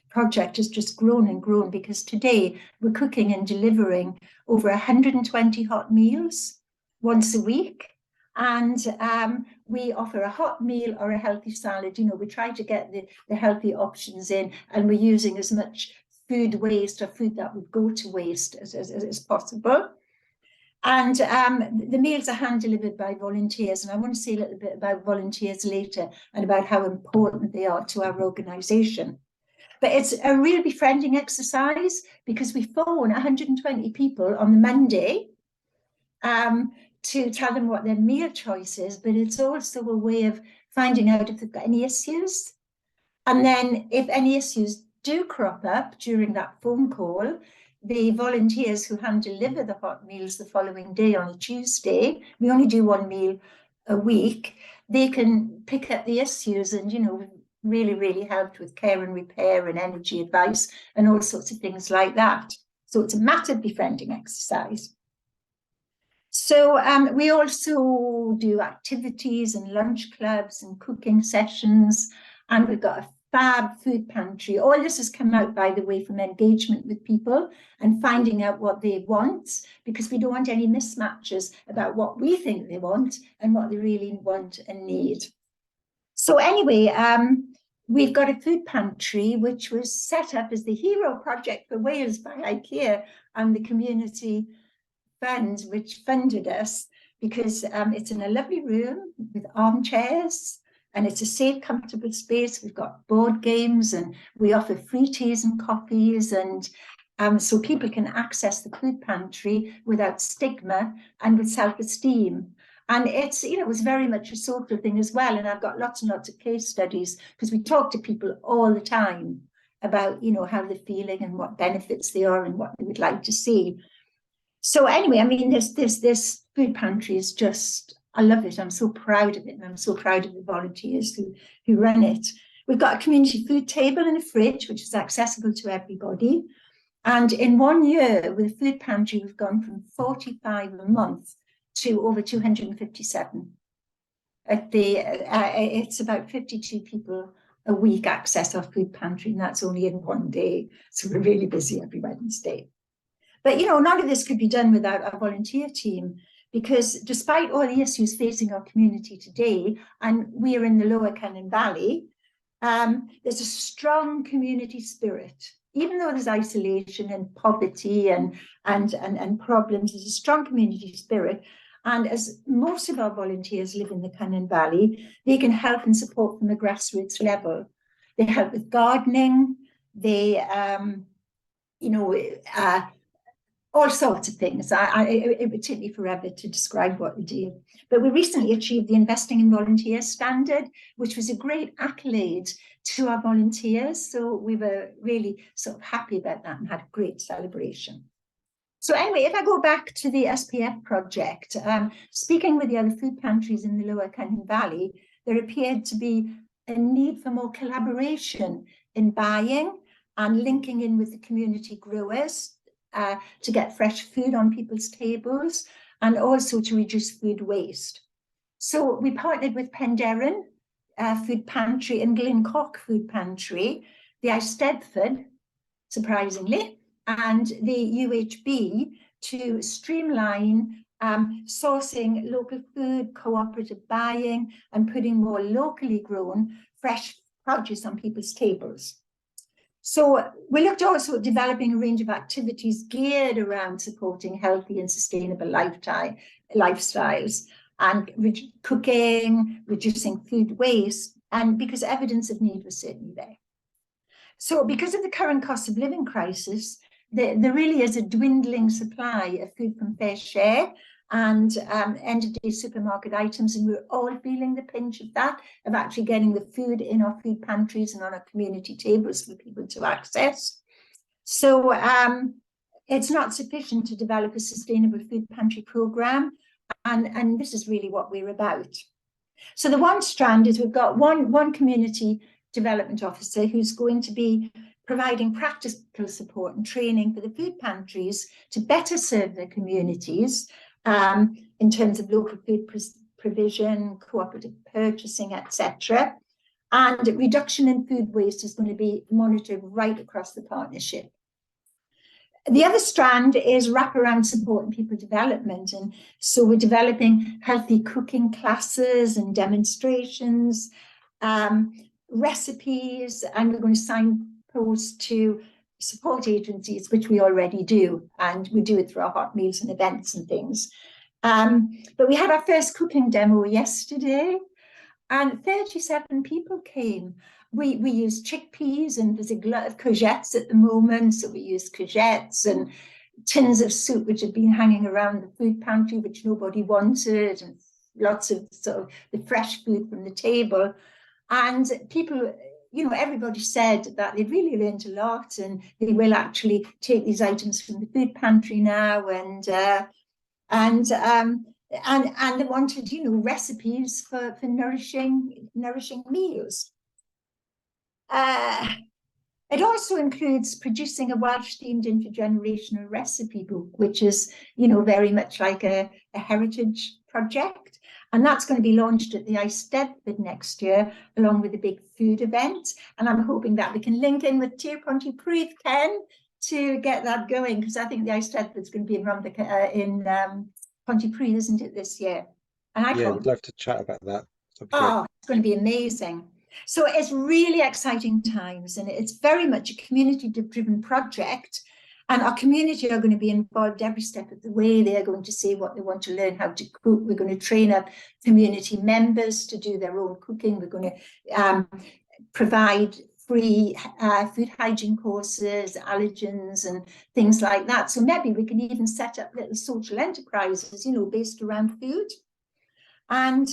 project has just grown and grown, because today we're cooking and delivering over 120 hot meals once a week. And we offer a hot meal or a healthy salad. You know, we try to get the healthy options in, and we're using as much food waste or food that would go to waste as possible. And the meals are hand delivered by volunteers. And I want to say a little bit about volunteers later and about how important they are to our organisation. But it's a real befriending exercise, because we phone 120 people on the Monday to tell them what their meal choice is, but it's also a way of finding out if they've got any issues. And then if any issues do crop up during that phone call, the volunteers who hand deliver the hot meals the following day on a Tuesday, we only do one meal a week, they can pick up the issues and, you know, really helped with care and repair and energy advice and all sorts of things like that. So it's a massive befriending exercise. So we also do activities and lunch clubs and cooking sessions, and we've got a fab food pantry. All this has come out, by the way, from engagement with people and finding out what they want, because we don't want any mismatches about what we think they want and what they really want and need. So anyway, we've got a food pantry which was set up as the hero project for Wales by IKEA and the community fund which funded us, because it's in a lovely room with armchairs, and it's a safe, comfortable space. We've got board games, and we offer free teas and coffees, and so people can access the food pantry without stigma and with self-esteem. And it's, you know, it was very much a social thing as well. And I've got lots and lots of case studies, because we talk to people all the time about, you know, how they're feeling and what benefits they are and what they would like to see. So anyway, I mean, this food pantry is just, I love it. I'm so proud of it. And I'm so proud of the volunteers who run it. We've got a community food table and a fridge, which is accessible to everybody. And in 1 year with a food pantry, we've gone from 45 a month to over 257. It's about 52 people a week access our food pantry, and that's only in 1 day. So we're really busy every Wednesday. But, you know, none of this could be done without our volunteer team, because despite all the issues facing our community today, and we are in the Lower Cynon Valley, there's a strong community spirit. Even though there's isolation and poverty and problems, there's a strong community spirit. And as most of our volunteers live in the Cynon Valley, they can help and support from a grassroots level. They help with gardening, they, all sorts of things. It would take me forever to describe what we do. But we recently achieved the Investing in Volunteers standard, which was a great accolade to our volunteers. So we were really sort of happy about that and had a great celebration. So anyway, if I go back to the SPF project, speaking with the other food pantries in the Lower Cynon Valley, there appeared to be a need for more collaboration in buying and linking in with the community growers to get fresh food on people's tables, and also to reduce food waste. So we partnered with Penderyn Food Pantry and Glencock Food Pantry, the Eisteddfod, surprisingly, and the UHB to streamline sourcing local food, cooperative buying, and putting more locally grown fresh produce on people's tables. So we looked also at developing a range of activities geared around supporting healthy and sustainable lifestyles and cooking, reducing food waste, and because evidence of need was certainly there. So because of the current cost of living crisis, there really is a dwindling supply of food from Fair Share and end-of-day supermarket items, and we're all feeling the pinch of that, of actually getting the food in our food pantries and on our community tables for people to access. So it's not sufficient to develop a sustainable food pantry programme, and this is really what we're about. So the one strand is we've got one community development officer who's going to be providing practical support and training for the food pantries to better serve their communities in terms of local food provision, cooperative purchasing, etc. And reduction in food waste is going to be monitored right across the partnership. The other strand is wraparound support and people development. And so we're developing healthy cooking classes and demonstrations, recipes, and we're going to signpost to support agencies, which we already do. And we do it through our hot meals and events and things. But we had our first cooking demo yesterday, and 37 people came. We use chickpeas, and there's a glut of courgettes at the moment, so we use courgettes and tins of soup which had been hanging around the food pantry which nobody wanted, and lots of sort of the fresh food from the table. And people, you know, everybody said that they'd really learned a lot, and they will actually take these items from the food pantry now, and they wanted, you know, recipes for nourishing meals. It also includes producing a Welsh-themed intergenerational recipe book, which is, you know, very much like a heritage project. And that's going to be launched at the Eisteddfod next year, along with a big food event. And I'm hoping that we can link in with Tir Pontypridd, Ken, to get that going, because I think the Eisteddfod's going to be in Pontypridd, isn't it, this year? And I would love to chat about that. Oh, it's going to be amazing. So it's really exciting times, and it's very much a community-driven project. And our community are going to be involved every step of the way. They are going to say what they want to learn, how to cook. We're going to train up community members to do their own cooking. We're going to provide free food hygiene courses, allergens, and things like that. So maybe we can even set up little social enterprises, you know, based around food. And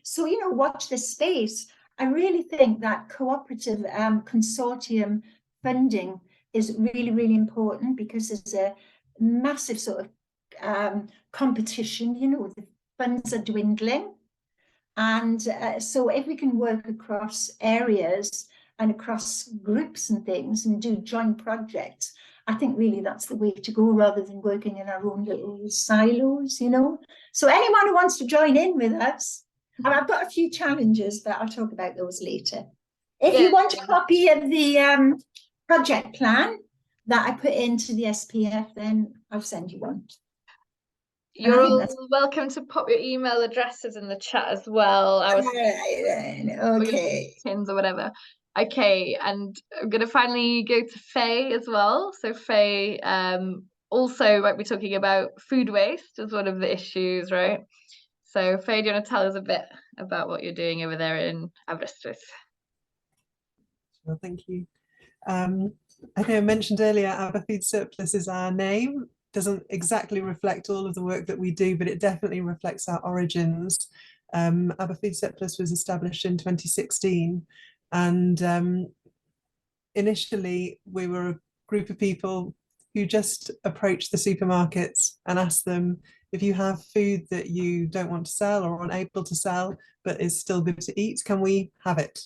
so, you know, watch this space. I really think that cooperative consortium funding is really, really important, because there's a massive sort of competition, you know, the funds are dwindling. And so if we can work across areas and across groups and things and do joint projects, I think really that's the way to go, rather than working in our own little silos, you know. So anyone who wants to join in with us, and I've got a few challenges, but I'll talk about those later. If you want a copy of the project plan that I put into the SPF, then I'll send you one. You're all welcome to pop your email addresses in the chat as well. Okay. Pins or whatever. Okay, and I'm going to finally go to Faye as well. So Faye also might be talking about food waste as one of the issues, right? So Faye, do you want to tell us a bit about what you're doing over there in Aberystwyth? Well, thank you. I think I mentioned earlier, Aberfood Surplus is our name. Doesn't exactly reflect all of the work that we do, but it definitely reflects our origins. Aberfood Surplus was established in 2016, and initially we were a group of people who just approached the supermarkets and asked them, if you have food that you don't want to sell or unable to sell, but is still good to eat, can we have it?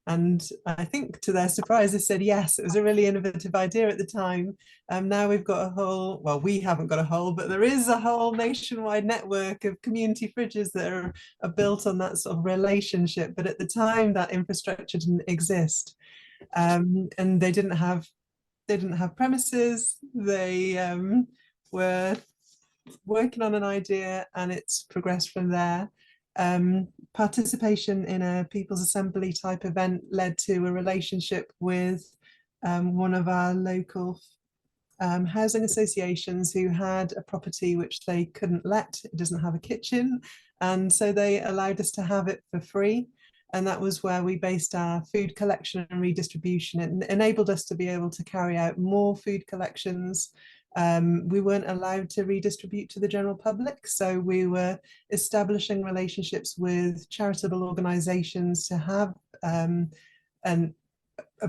And I think to their surprise, they said yes. It was a really innovative idea at the time. Now we've got a whole, well, we haven't got a whole, but there is a whole nationwide network of community fridges that are built on that sort of relationship. But at the time, that infrastructure didn't exist. And they didn't have premises. They were working on an idea, and it's progressed from there. Participation in a People's Assembly type event led to a relationship with one of our local housing associations who had a property which they couldn't let. It doesn't have a kitchen, and so they allowed us to have it for free. And that was where we based our food collection and redistribution. It enabled us to be able to carry out more food collections. We weren't allowed to redistribute to the general public, so we were establishing relationships with charitable organisations to have a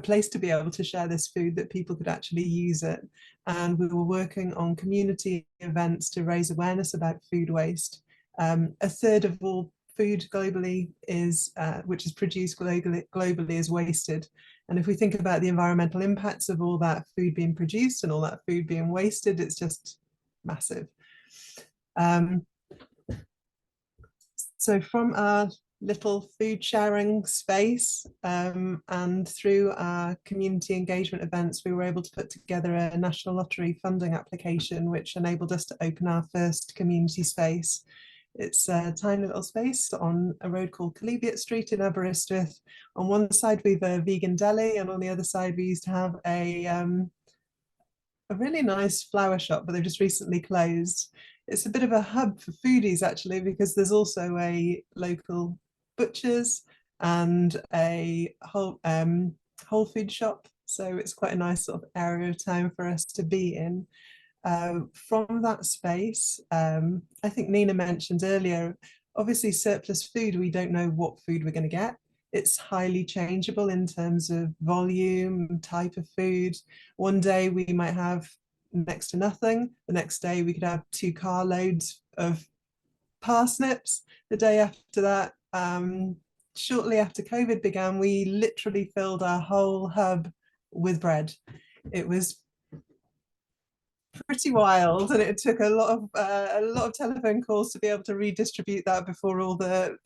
place to be able to share this food, that people could actually use it. And we were working on community events to raise awareness about food waste. A third of all food globally is, which is produced globally, is wasted. And if we think about the environmental impacts of all that food being produced and all that food being wasted, it's just massive. So from our little food sharing space, and through our community engagement events we were able to put together a National Lottery funding application which enabled us to open our first community space. It's a tiny little space on a road called Calebiot Street in Aberystwyth. On one side we've a vegan deli, and on the other side we used to have a really nice flower shop, but they've just recently closed. It's a bit of a hub for foodies actually, because there's also a local butchers and a whole food shop. So it's quite a nice sort of area of town for us to be in. From that space, I think Nina mentioned earlier, obviously surplus food, we don't know what food we're going to get. It's highly changeable in terms of volume, type of food. One day we might have next to nothing. The next day we could have 2 carloads of parsnips. The day after that, shortly after COVID began, we literally filled our whole hub with bread. It was pretty wild, and it took a lot of telephone calls to be able to redistribute that before all the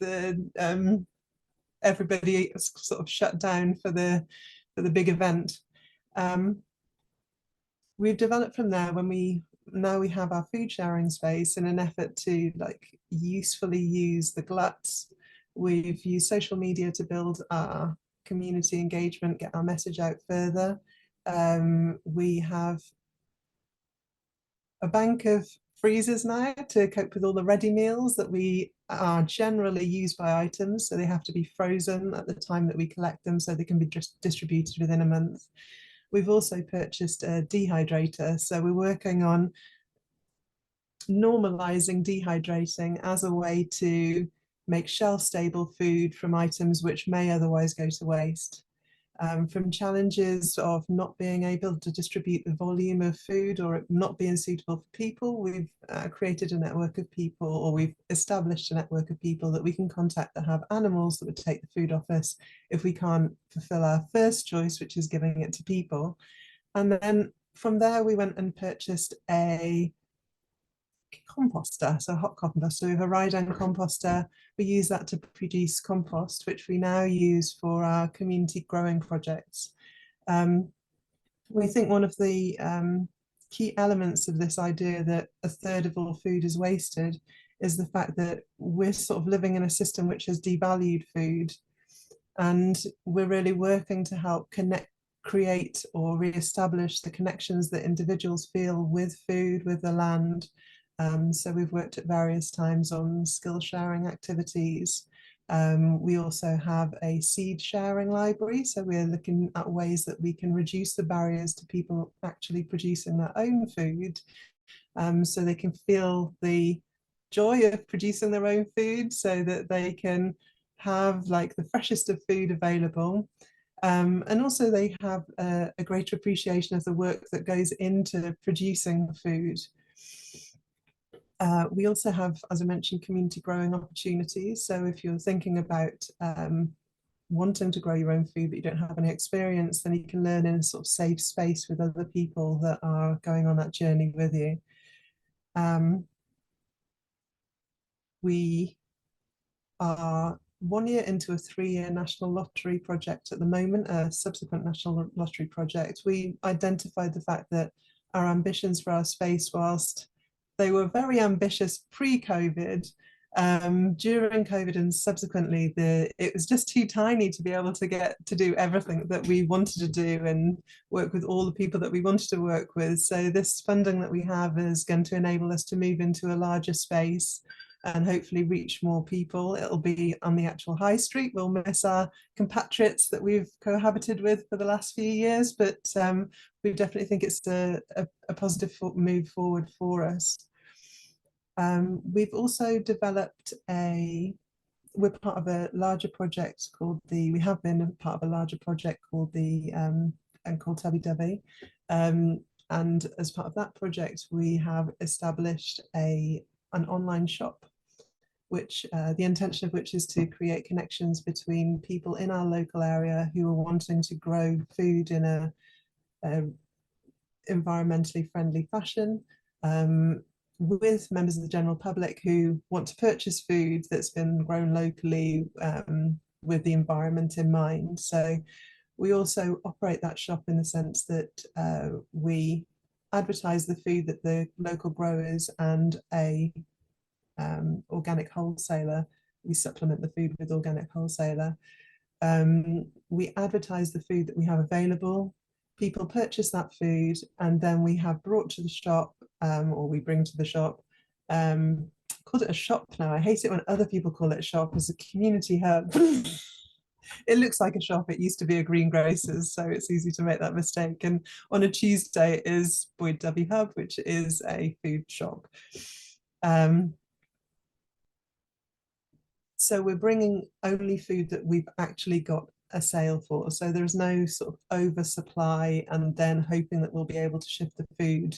everybody sort of shut down for the big event. We've developed from there when we have our food sharing space in an effort to like usefully use the gluts. We've used social media to build our community engagement, get our message out further. We have a bank of freezers now to cope with all the ready meals that we are generally used by items, so they have to be frozen at the time that we collect them so they can be just distributed within a month. We've also purchased a dehydrator, so we're working on normalizing dehydrating as a way to make shelf-stable food from items which may otherwise go to waste. From challenges of not being able to distribute the volume of food or it not being suitable for people, we've created a network of people, or we've established a network of people that we can contact that have animals that would take the food off us if we can't fulfill our first choice, which is giving it to people. And then from there we went and purchased a composter, so a hot composter. We have a rhai composter. We use that to produce compost, which we now use for our community growing projects. We think one of the key elements of this idea that 1/3 of all food is wasted is the fact that we're sort of living in a system which has devalued food, and we're really working to help create or re-establish the connections that individuals feel with food, with the land. So we've worked at various times on skill sharing activities. We also have a seed sharing library, so we're looking at ways that we can reduce the barriers to people actually producing their own food, so they can feel the joy of producing their own food, so that they can have like the freshest of food available. And also they have a greater appreciation of the work that goes into producing food. We also have, as I mentioned, community growing opportunities. So if you're thinking about wanting to grow your own food but you don't have any experience, then you can learn in a sort of safe space with other people that are going on that journey with you. We are 1 year into a 3-year national lottery project at the moment, a subsequent national lottery project. We identified the fact that our ambitions for our space, whilst they were very ambitious pre-COVID, during COVID and subsequently, it was just too tiny to be able to get to do everything that we wanted to do and work with all the people that we wanted to work with. So this funding that we have is going to enable us to move into a larger space and hopefully reach more people. It'll be on the actual high street. We'll miss our compatriots that we've cohabited with for the last few years, but we definitely think it's a positive move forward for us. We've also developed we're part of a larger project called we have been part of a larger project called called Tubby Dubby. And as part of that project, we have established an online shop, which the intention of which is to create connections between people in our local area who are wanting to grow food in a environmentally friendly fashion, with members of the general public who want to purchase food that's been grown locally with the environment in mind. So we also operate that shop in the sense that we advertise the food that the local growers and a organic wholesaler, we supplement the food with organic wholesaler. We advertise the food that we have available. People purchase that food and then we have brought to the shop, or we bring to the shop, called it a shop now. I hate it when other people call it a shop, as a community hub. It looks like a shop. It used to be a greengrocer's, so it's easy to make that mistake. And on a Tuesday it is Bwyd Dyfu Hub, which is a food shop. So we're bringing only food that we've actually got a sale for. So there's no sort of oversupply and then hoping that we'll be able to shift the food.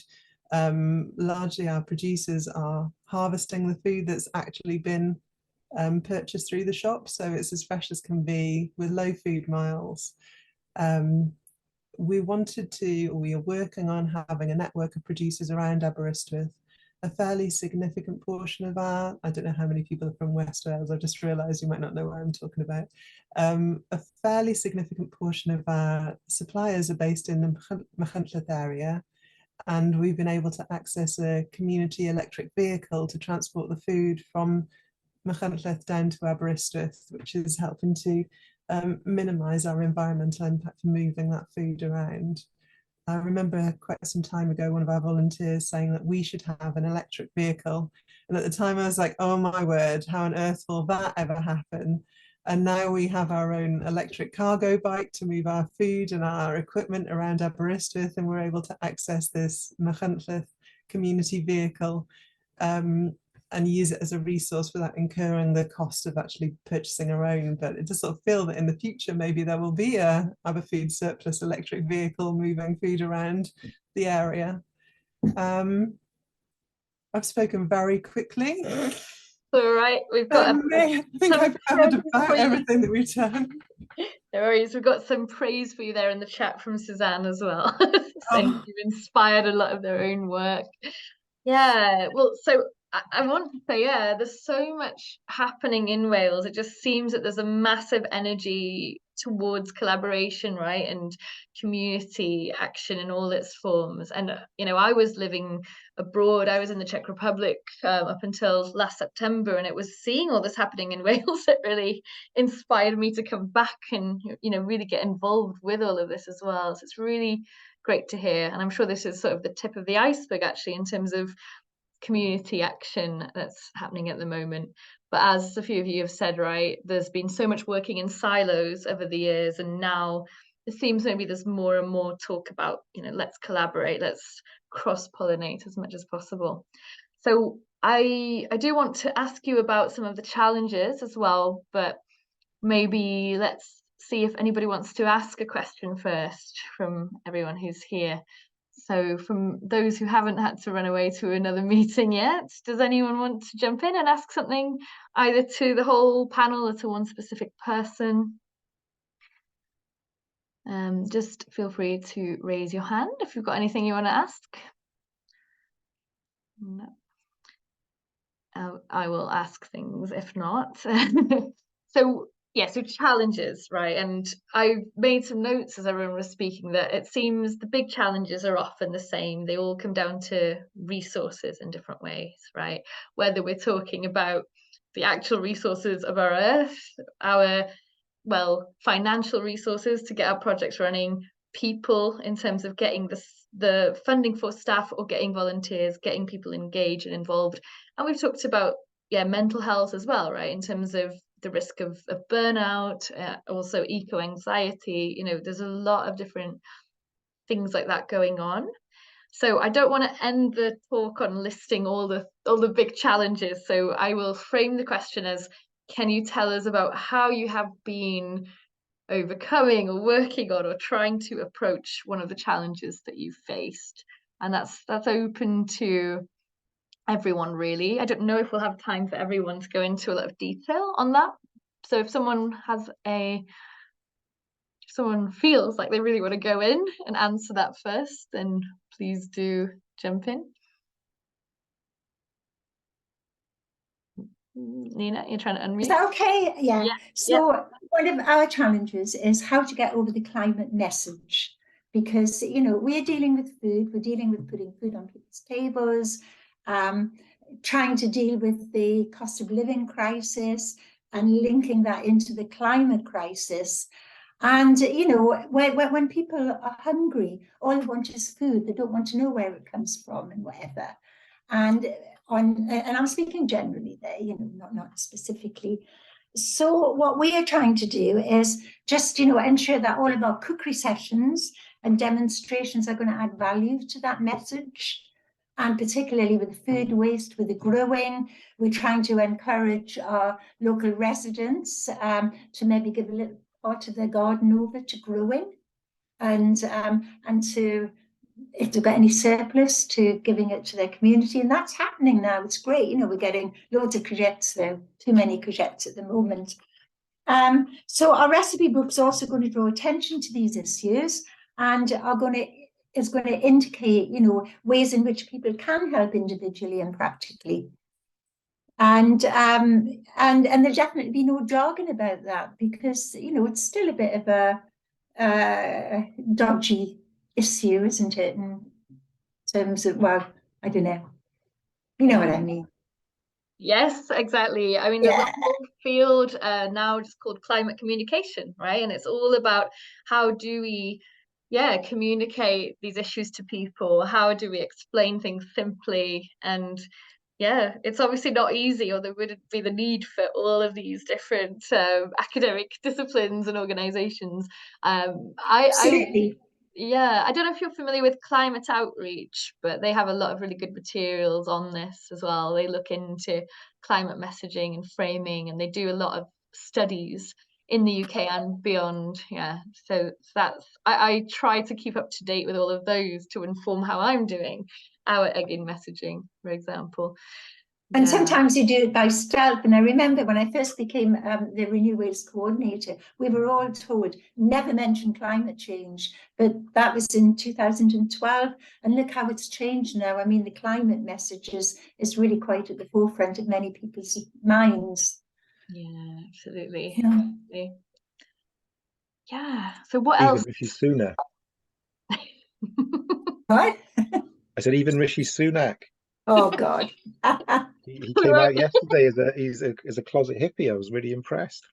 Largely our producers are harvesting the food that's actually been purchased through the shop. So it's as fresh as can be with low food miles. We wanted to, or we are working on having a network of producers around Aberystwyth. A fairly significant portion of our, I don't know how many people are from West Wales, I just realised you might not know what I'm talking about. A fairly significant portion of our suppliers are based in the Machynlleth area, and we've been able to access a community electric vehicle to transport the food from Machynlleth down to Aberystwyth, which is helping to minimise our environmental impact from moving that food around. I remember quite some time ago, one of our volunteers saying that we should have an electric vehicle. And at the time I was like, oh my word, how on earth will that ever happen? And now we have our own electric cargo bike to move our food and our equipment around Aberystwyth, and we're able to access this Machynlleth community vehicle and use it as a resource without incurring the cost of actually purchasing our own. But it does sort of feel that in the future, maybe there will be a Aberfood surplus electric vehicle moving food around the area. I've spoken very quickly. All right, we've got I think I've covered about everything that we've done. No worries, we've got some praise for you there in the chat from Suzanne as well, saying you've inspired a lot of their own work. Yeah, well, so I want to say, yeah, there's so much happening in Wales. It just seems that there's a massive energy towards collaboration, right, and community action in all its forms. And you know, I was living abroad. I was in the Czech Republic up until last September, and it was seeing all this happening in Wales that really inspired me to come back and, you know, really get involved with all of this as well. So it's really great to hear, and I'm sure this is sort of the tip of the iceberg actually in terms of community action that's happening at the moment. But as a few of you have said, right, there's been so much working in silos over the years, and now it seems maybe there's more and more talk about, you know, let's collaborate, let's cross-pollinate as much as possible. So I do want to ask you about some of the challenges as well, but maybe let's see if anybody wants to ask a question first from everyone who's here. So from those who haven't had to run away to another meeting yet, does anyone want to jump in and ask something either to the whole panel or to one specific person? Just feel free to raise your hand if you've got anything you want to ask. No. I will ask things if not. So yeah, so challenges, right? And I made some notes as everyone was speaking that it seems the big challenges are often the same. They all come down to resources in different ways, right? Whether we're talking about the actual resources of our earth, our, well, financial resources to get our projects running, people in terms of getting the funding for staff or getting volunteers, getting people engaged and involved. And we've talked about, yeah, mental health as well, right? In terms of the risk of burnout, also eco-anxiety, you know, there's a lot of different things like that going on. So I don't want to end the talk on listing all the big challenges. So I will frame the question as, can you tell us about how you have been overcoming or working on or trying to approach one of the challenges that you've faced? And that's open to everyone, really. I don't know if we'll have time for everyone to go into a lot of detail on that. So if someone feels like they really want to go in and answer that first, then please do jump in. Nina, you're trying to unmute. Is that okay? Yeah. Yeah, So one of our challenges is how to get over the climate message, because we're dealing with food, we're dealing with putting food on people's tables, trying to deal with the cost of living crisis and linking that into the climate crisis. And when people are hungry, all they want is food. They don't want to know where it comes from and whatever. And I'm speaking generally there, not specifically. So what we are trying to do is just, ensure that all of our cookery sessions and demonstrations are going to add value to that message. And particularly with the food waste, with the growing, we're trying to encourage our local residents to maybe give a little part of their garden over to growing, and to, if they've got any surplus, to giving it to their community. And that's happening now. It's great. We're getting loads of courgettes though, too many courgettes at the moment. So our recipe book's also going to draw attention to these issues and is going to indicate, ways in which people can help individually and practically. And there'll definitely be no jargon about that, because it's still a bit of a dodgy issue, isn't it? In terms of, well, I don't know. You know what I mean? Yes, exactly. I mean, there's a whole field now just called climate communication, right? And it's all about how do we, communicate these issues to people? How do we explain things simply? And it's obviously not easy, or there wouldn't be the need for all of these different academic disciplines and organizations. Absolutely. I don't know if you're familiar with Climate Outreach, but they have a lot of really good materials on this as well. They look into climate messaging and framing, and they do a lot of studies in the UK and beyond. So that's I try to keep up to date with all of those to inform how I'm doing our egging messaging, for example. And sometimes you do it by stealth. And I remember when I first became the Renew Wales coordinator, we were all told never mention climate change. But that was in 2012. And look how it's changed now. I mean, the climate message is really quite at the forefront of many people's minds. Yeah, absolutely. Yeah. So what Even else? Rishi Sunak. What? I said even Rishi Sunak. Oh God. He came out yesterday as a closet hippie. I was really impressed.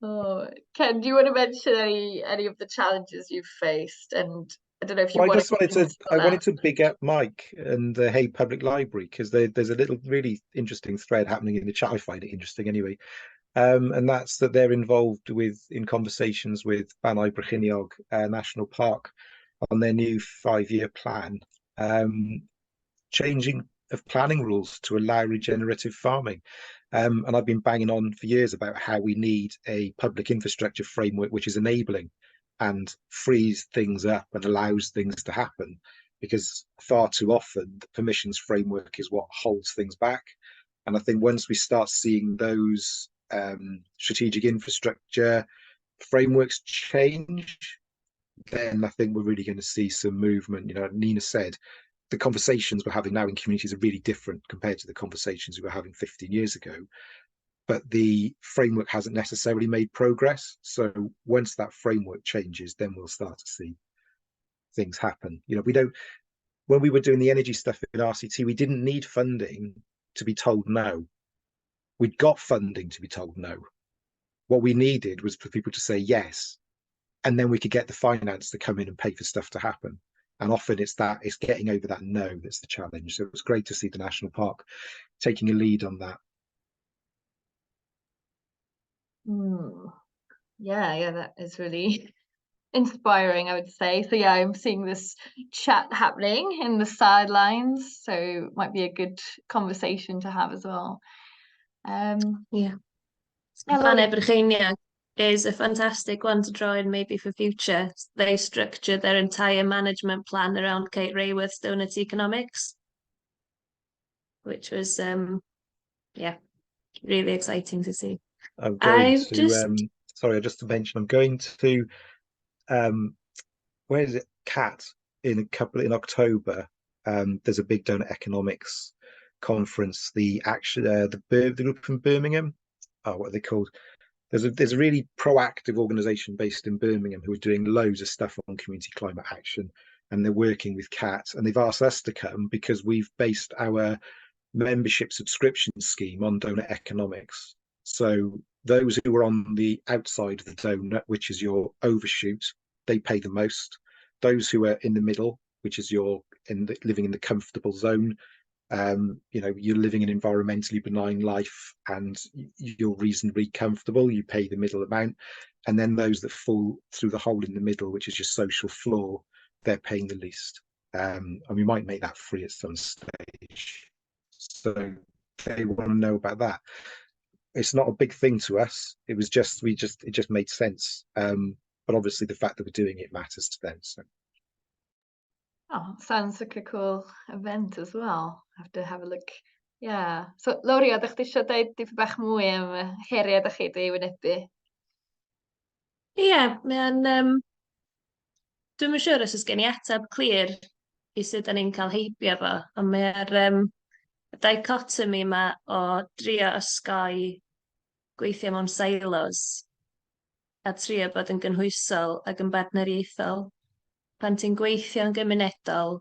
Oh, Ken, do you want to mention any of the challenges you've faced? And I don't know if you Well, I wanted to big up Mike and the Hay Public Library, because there's a little really interesting thread happening in the chat. I find it interesting anyway. And that's that they're involved in conversations with Banau Brycheiniog National Park on their new 5-year plan, changing of planning rules to allow regenerative farming. And I've been banging on for years about how we need a public infrastructure framework which is enabling and frees things up and allows things to happen, because far too often the permissions framework is what holds things back. And I think once we start seeing those strategic infrastructure frameworks change, then I think we're really going to see some movement. Nina said the conversations we're having now in communities are really different compared to the conversations we were having 15 years ago, but the framework hasn't necessarily made progress. So once that framework changes, then we'll start to see things happen. When we were doing the energy stuff in RCT, we didn't need funding to be told no. We'd got funding to be told no. What we needed was for people to say yes, and then we could get the finance to come in and pay for stuff to happen. And often it's getting over that no that's the challenge. So it was great to see the National Park taking a lead on that. Yeah, that is really inspiring, I would say. So I'm seeing this chat happening in the sidelines, so it might be a good conversation to have as well. Banau Brycheiniog is a fantastic one to draw in maybe for future. They structure their entire management plan around Kate Rayworth's donut economics, which was really exciting to see. Just to mention, I'm going to where is it? CAT in October. There's a big donut economics conference, the group from Birmingham. Oh, what are they called? There's a really proactive organisation based in Birmingham who are doing loads of stuff on community climate action, and they're working with CAT, and they've asked us to come because we've based our membership subscription scheme on donut economics. So those who are on the outside of the donut, which is your overshoot, they pay the most. Those who are in the middle, which is your living in the comfortable zone, you're living an environmentally benign life and you're reasonably comfortable, you pay the middle amount. And then those that fall through the hole in the middle, which is your social floor, they're paying the least. And we might make that free at some stage. So they want to know about that. It's not a big thing to us. It just made sense. But obviously the fact that we're doing it matters to them. So. Oh, sounds like a cool event as well. I have to have a look. Yeah. So, Lowri, oeddech chi eisiau dweud dipyn bach mwy am y heriau ydych chi wedi wynebu? Ie, mae'n... Dwi'm yn siŵr os oes gen i ateb clir i sut da ni'n cael heibio fo, ond mae'r dichotomy yma o drio osgoi gweithio mewn silos a trio bod yn gynhwysol ac yn bartneriaethol. Pan ti'n gweithio yn gymunedol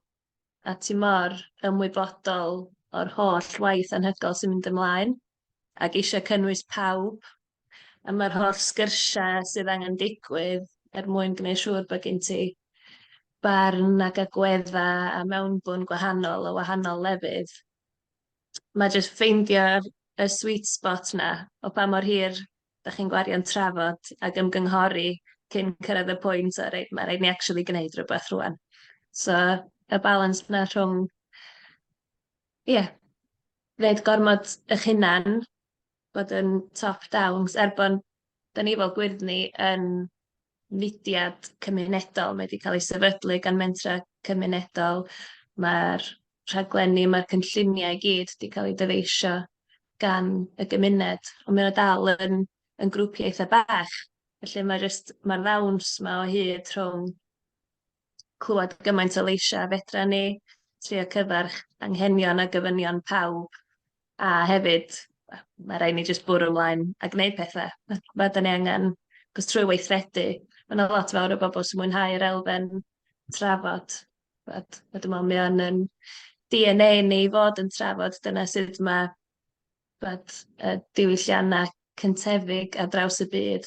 a ti mor ymwybodol o'r holl waith anhygoel sy'n mynd ymlaen ac eisiau cynnwys pawb, a mae'r holl sgyrsiau sydd angen digwydd mwyn gwneud siŵr bod gen ti barn ac agwedda a mewnbwn gwahanol o wahanol lefydd. Mae jyst ffeindio y sweet spot na o pa mor hir da chi'n gwario'n trafod ac ymgynghori cyn cyrraedd y pwynt o reit, mae rhaid ni actually gwneud rhywbeth rwan. So, y balans na rhwng, gwneud gormod eich hunan, bod yn top-down, bod da ni fel gwirthni yn mudiad cymunedol, mae wedi cael ei sefydlu gan mentra cymunedol, mae'r rhaglenni, mae'r cynlluniau i gyd wedi cael ei dyfeisio gan y gymuned, ond mae'n dal yn grwpiau eitha bach, felly mae'r ddawns yma o hyd rhwng clywed gymaint o leisiau fedra ni, trio cyfarch anghenion a gyfynion pawb, a hefyd mae rhaid ni jyst bwrw ymlaen a gwneud pethau. Mae da ni angen, cos trwy weithredu, mae'n lot fawr o bobl sy'n mwynhau'r elfen trafod. Dwi'n meddwl mae o'n DNA ni fod yn trafod, dyna sydd mae diwylliannau cyntefig ar draws y byd.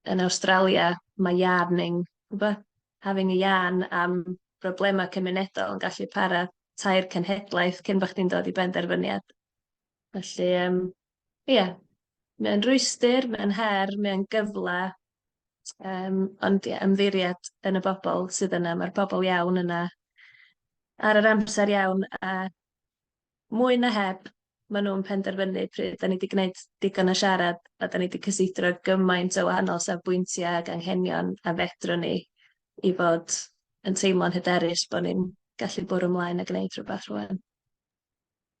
Yn Awstralia, mae yarning, having a yarn am broblemau cymunedol yn gallu para 3 cenhedlaeth cyn bod chdi'n dod i benderfyniad. Felly, mae'n rwystyr, mae'n her, mae'n gyfle, ond ymddiried yn y bobl sydd yna. Mae'r bobl iawn yna ar yr amser iawn, a mwy na heb, maen nhw'n penderfynu pryd da ni wedi gwneud digon o siarad a da ni wedi cysidro gymaint o wahanol safbwyntiau ac anghenion a fedrwn ni i fod yn teimlo'n hyderus bod ni'n gallu bwrw ymlaen a gwneud rhywbeth rwan.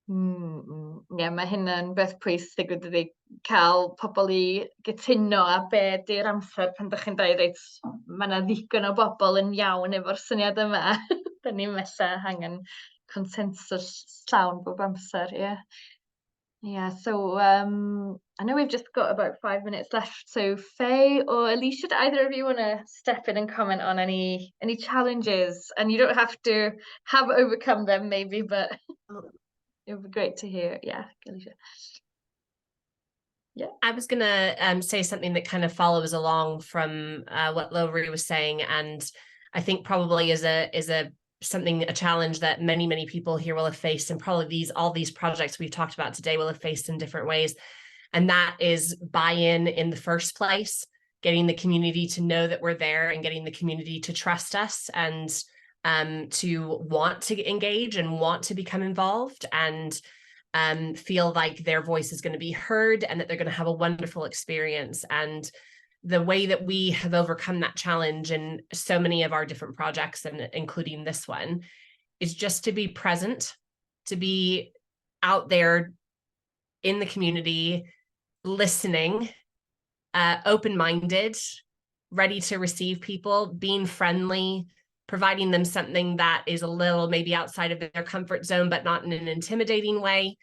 Mae hynna'n beth pwysig wedi cael pobl i gytuno a be di'r amser pan ydych chi'n dweud reit, mae yna ddigon o bobl yn iawn efo'r syniad yma. Da ni'n mellai angen consensus llawn bob amser, so I know we've just got about 5 minutes left. So Faye or Alicia, do either of you want to step in and comment on any challenges? And you don't have to have overcome them maybe, but it would be great to hear. Yeah, Alicia. Yeah, I was going to say something that kind of follows along from what Lowri was saying, and I think probably is a challenge that many people here will have faced, and probably all these projects we've talked about today will have faced in different ways, and that is buy-in in the first place, getting the community to know that we're there and getting the community to trust us and to want to engage and want to become involved and feel like their voice is going to be heard and that they're going to have a wonderful experience. And the way that we have overcome that challenge in so many of our different projects, and including this one, is just to be present, to be out there in the community, listening, open-minded, ready to receive people, being friendly, providing them something that is a little maybe outside of their comfort zone, but not in an intimidating way,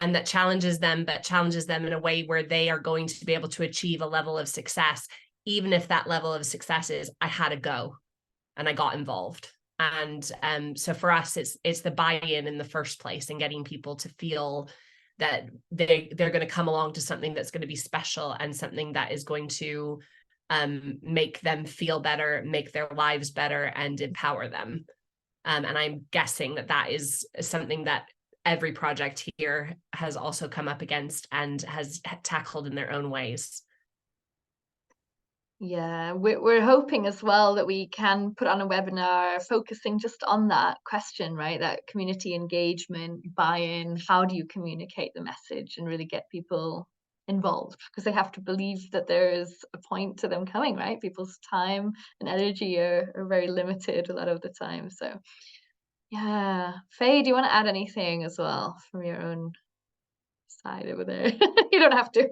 and that challenges them, but challenges them in a way where they are going to be able to achieve a level of success, even if that level of success is, I had a go and I got involved. And so for us, it's the buy-in in the first place, and getting people to feel that they're going to come along to something that's going to be special and something that is going to make them feel better, make their lives better, and empower them. And I'm guessing that is something that every project here has also come up against and has tackled in their own ways. Yeah, we're hoping as well that we can put on a webinar focusing just on that question, right? That community engagement, buy-in, how do you communicate the message and really get people involved? Because they have to believe that there is a point to them coming, right? People's time and energy are very limited a lot of the time. So yeah, Faye, do you want to add anything as well from your own side over there? You don't have to.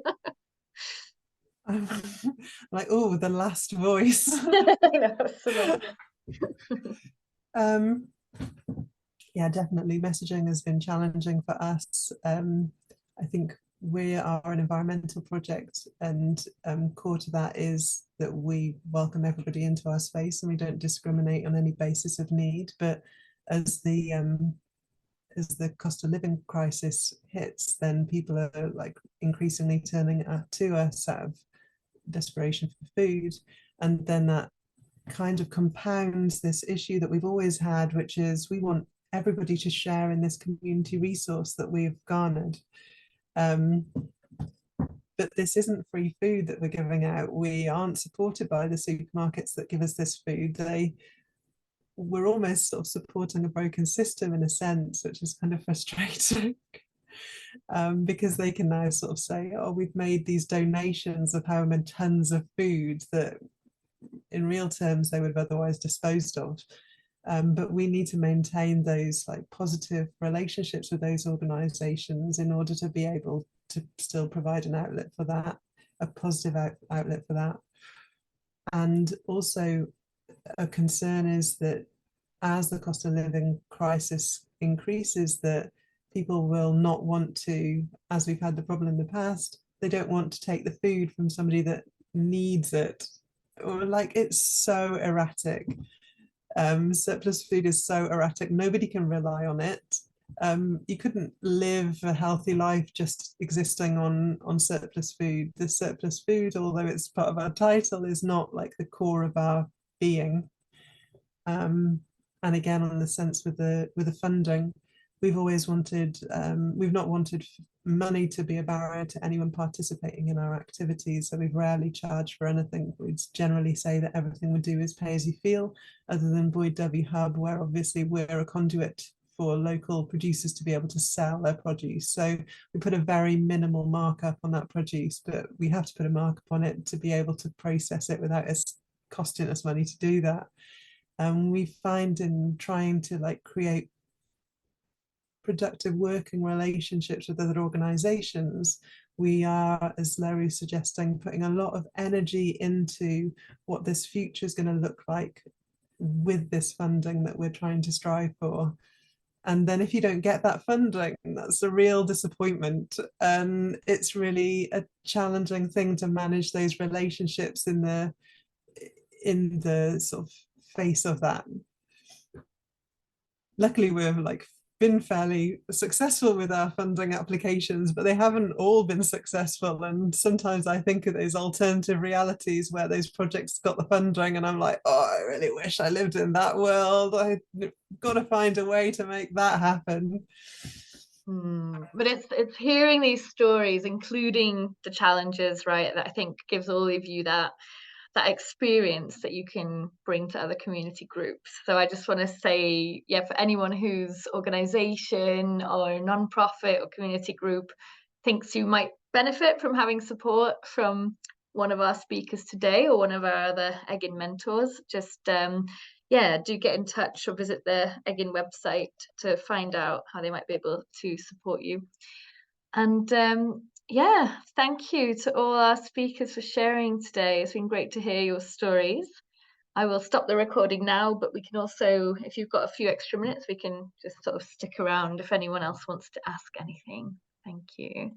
Like, oh, the last voice. Yeah, definitely messaging has been challenging for us. I think we are an environmental project, and core to that is that we welcome everybody into our space and we don't discriminate on any basis of need. But as the cost of living crisis hits, then people are like increasingly turning to us out of desperation for food, and then that kind of compounds this issue that we've always had, which is we want everybody to share in this community resource that we've garnered. But this isn't free food that we're giving out. We aren't supported by the supermarkets that give us this food. We're almost sort of supporting a broken system in a sense, which is kind of frustrating. Because they can now sort of say, oh, we've made these donations of however many tons of food that in real terms they would have otherwise disposed of. But we need to maintain those like positive relationships with those organisations in order to be able to still provide an outlet for that, a positive outlet for that. And also a concern is that as the cost of living crisis increases, that people will not want to, as we've had the problem in the past, they don't want to take the food from somebody that needs it. Or like, it's so erratic. Surplus food is so erratic. Nobody can rely on it. You couldn't live a healthy life just existing on surplus food. The surplus food, although it's part of our title, is not like the core of our being. And again, on the sense with the funding, we've always wanted, we've not wanted money to be a barrier to anyone participating in our activities. So we've rarely charged for anything. We'd generally say that everything we do is pay as you feel, other than Bwyd Dyfu Hub, where obviously we're a conduit for local producers to be able to sell their produce. So we put a very minimal markup on that produce, but we have to put a markup on it to be able to process it without it costing us money to do that. And we find in trying to like create productive working relationships with other organisations, we are, as Larry's suggesting, putting a lot of energy into what this future is going to look like with this funding that we're trying to strive for. And then if you don't get that funding, that's a real disappointment. And it's really a challenging thing to manage those relationships in the sort of face of that. Luckily, we've like been fairly successful with our funding applications, but they haven't all been successful. And sometimes I think of those alternative realities where those projects got the funding and I'm like, oh, I really wish I lived in that world. I've got to find a way to make that happen. But it's hearing these stories, including the challenges, right, that I think gives all of you that experience that you can bring to other community groups. So I just want to say, yeah, for anyone whose organisation or non-profit or community group thinks you might benefit from having support from one of our speakers today or one of our other Egin mentors, just yeah, do get in touch or visit the Egin website to find out how they might be able to support you. And yeah, thank you to all our speakers for sharing today. It's been great to hear your stories. I will stop the recording now, but we can also, if you've got a few extra minutes, we can just sort of stick around if anyone else wants to ask anything. Thank you.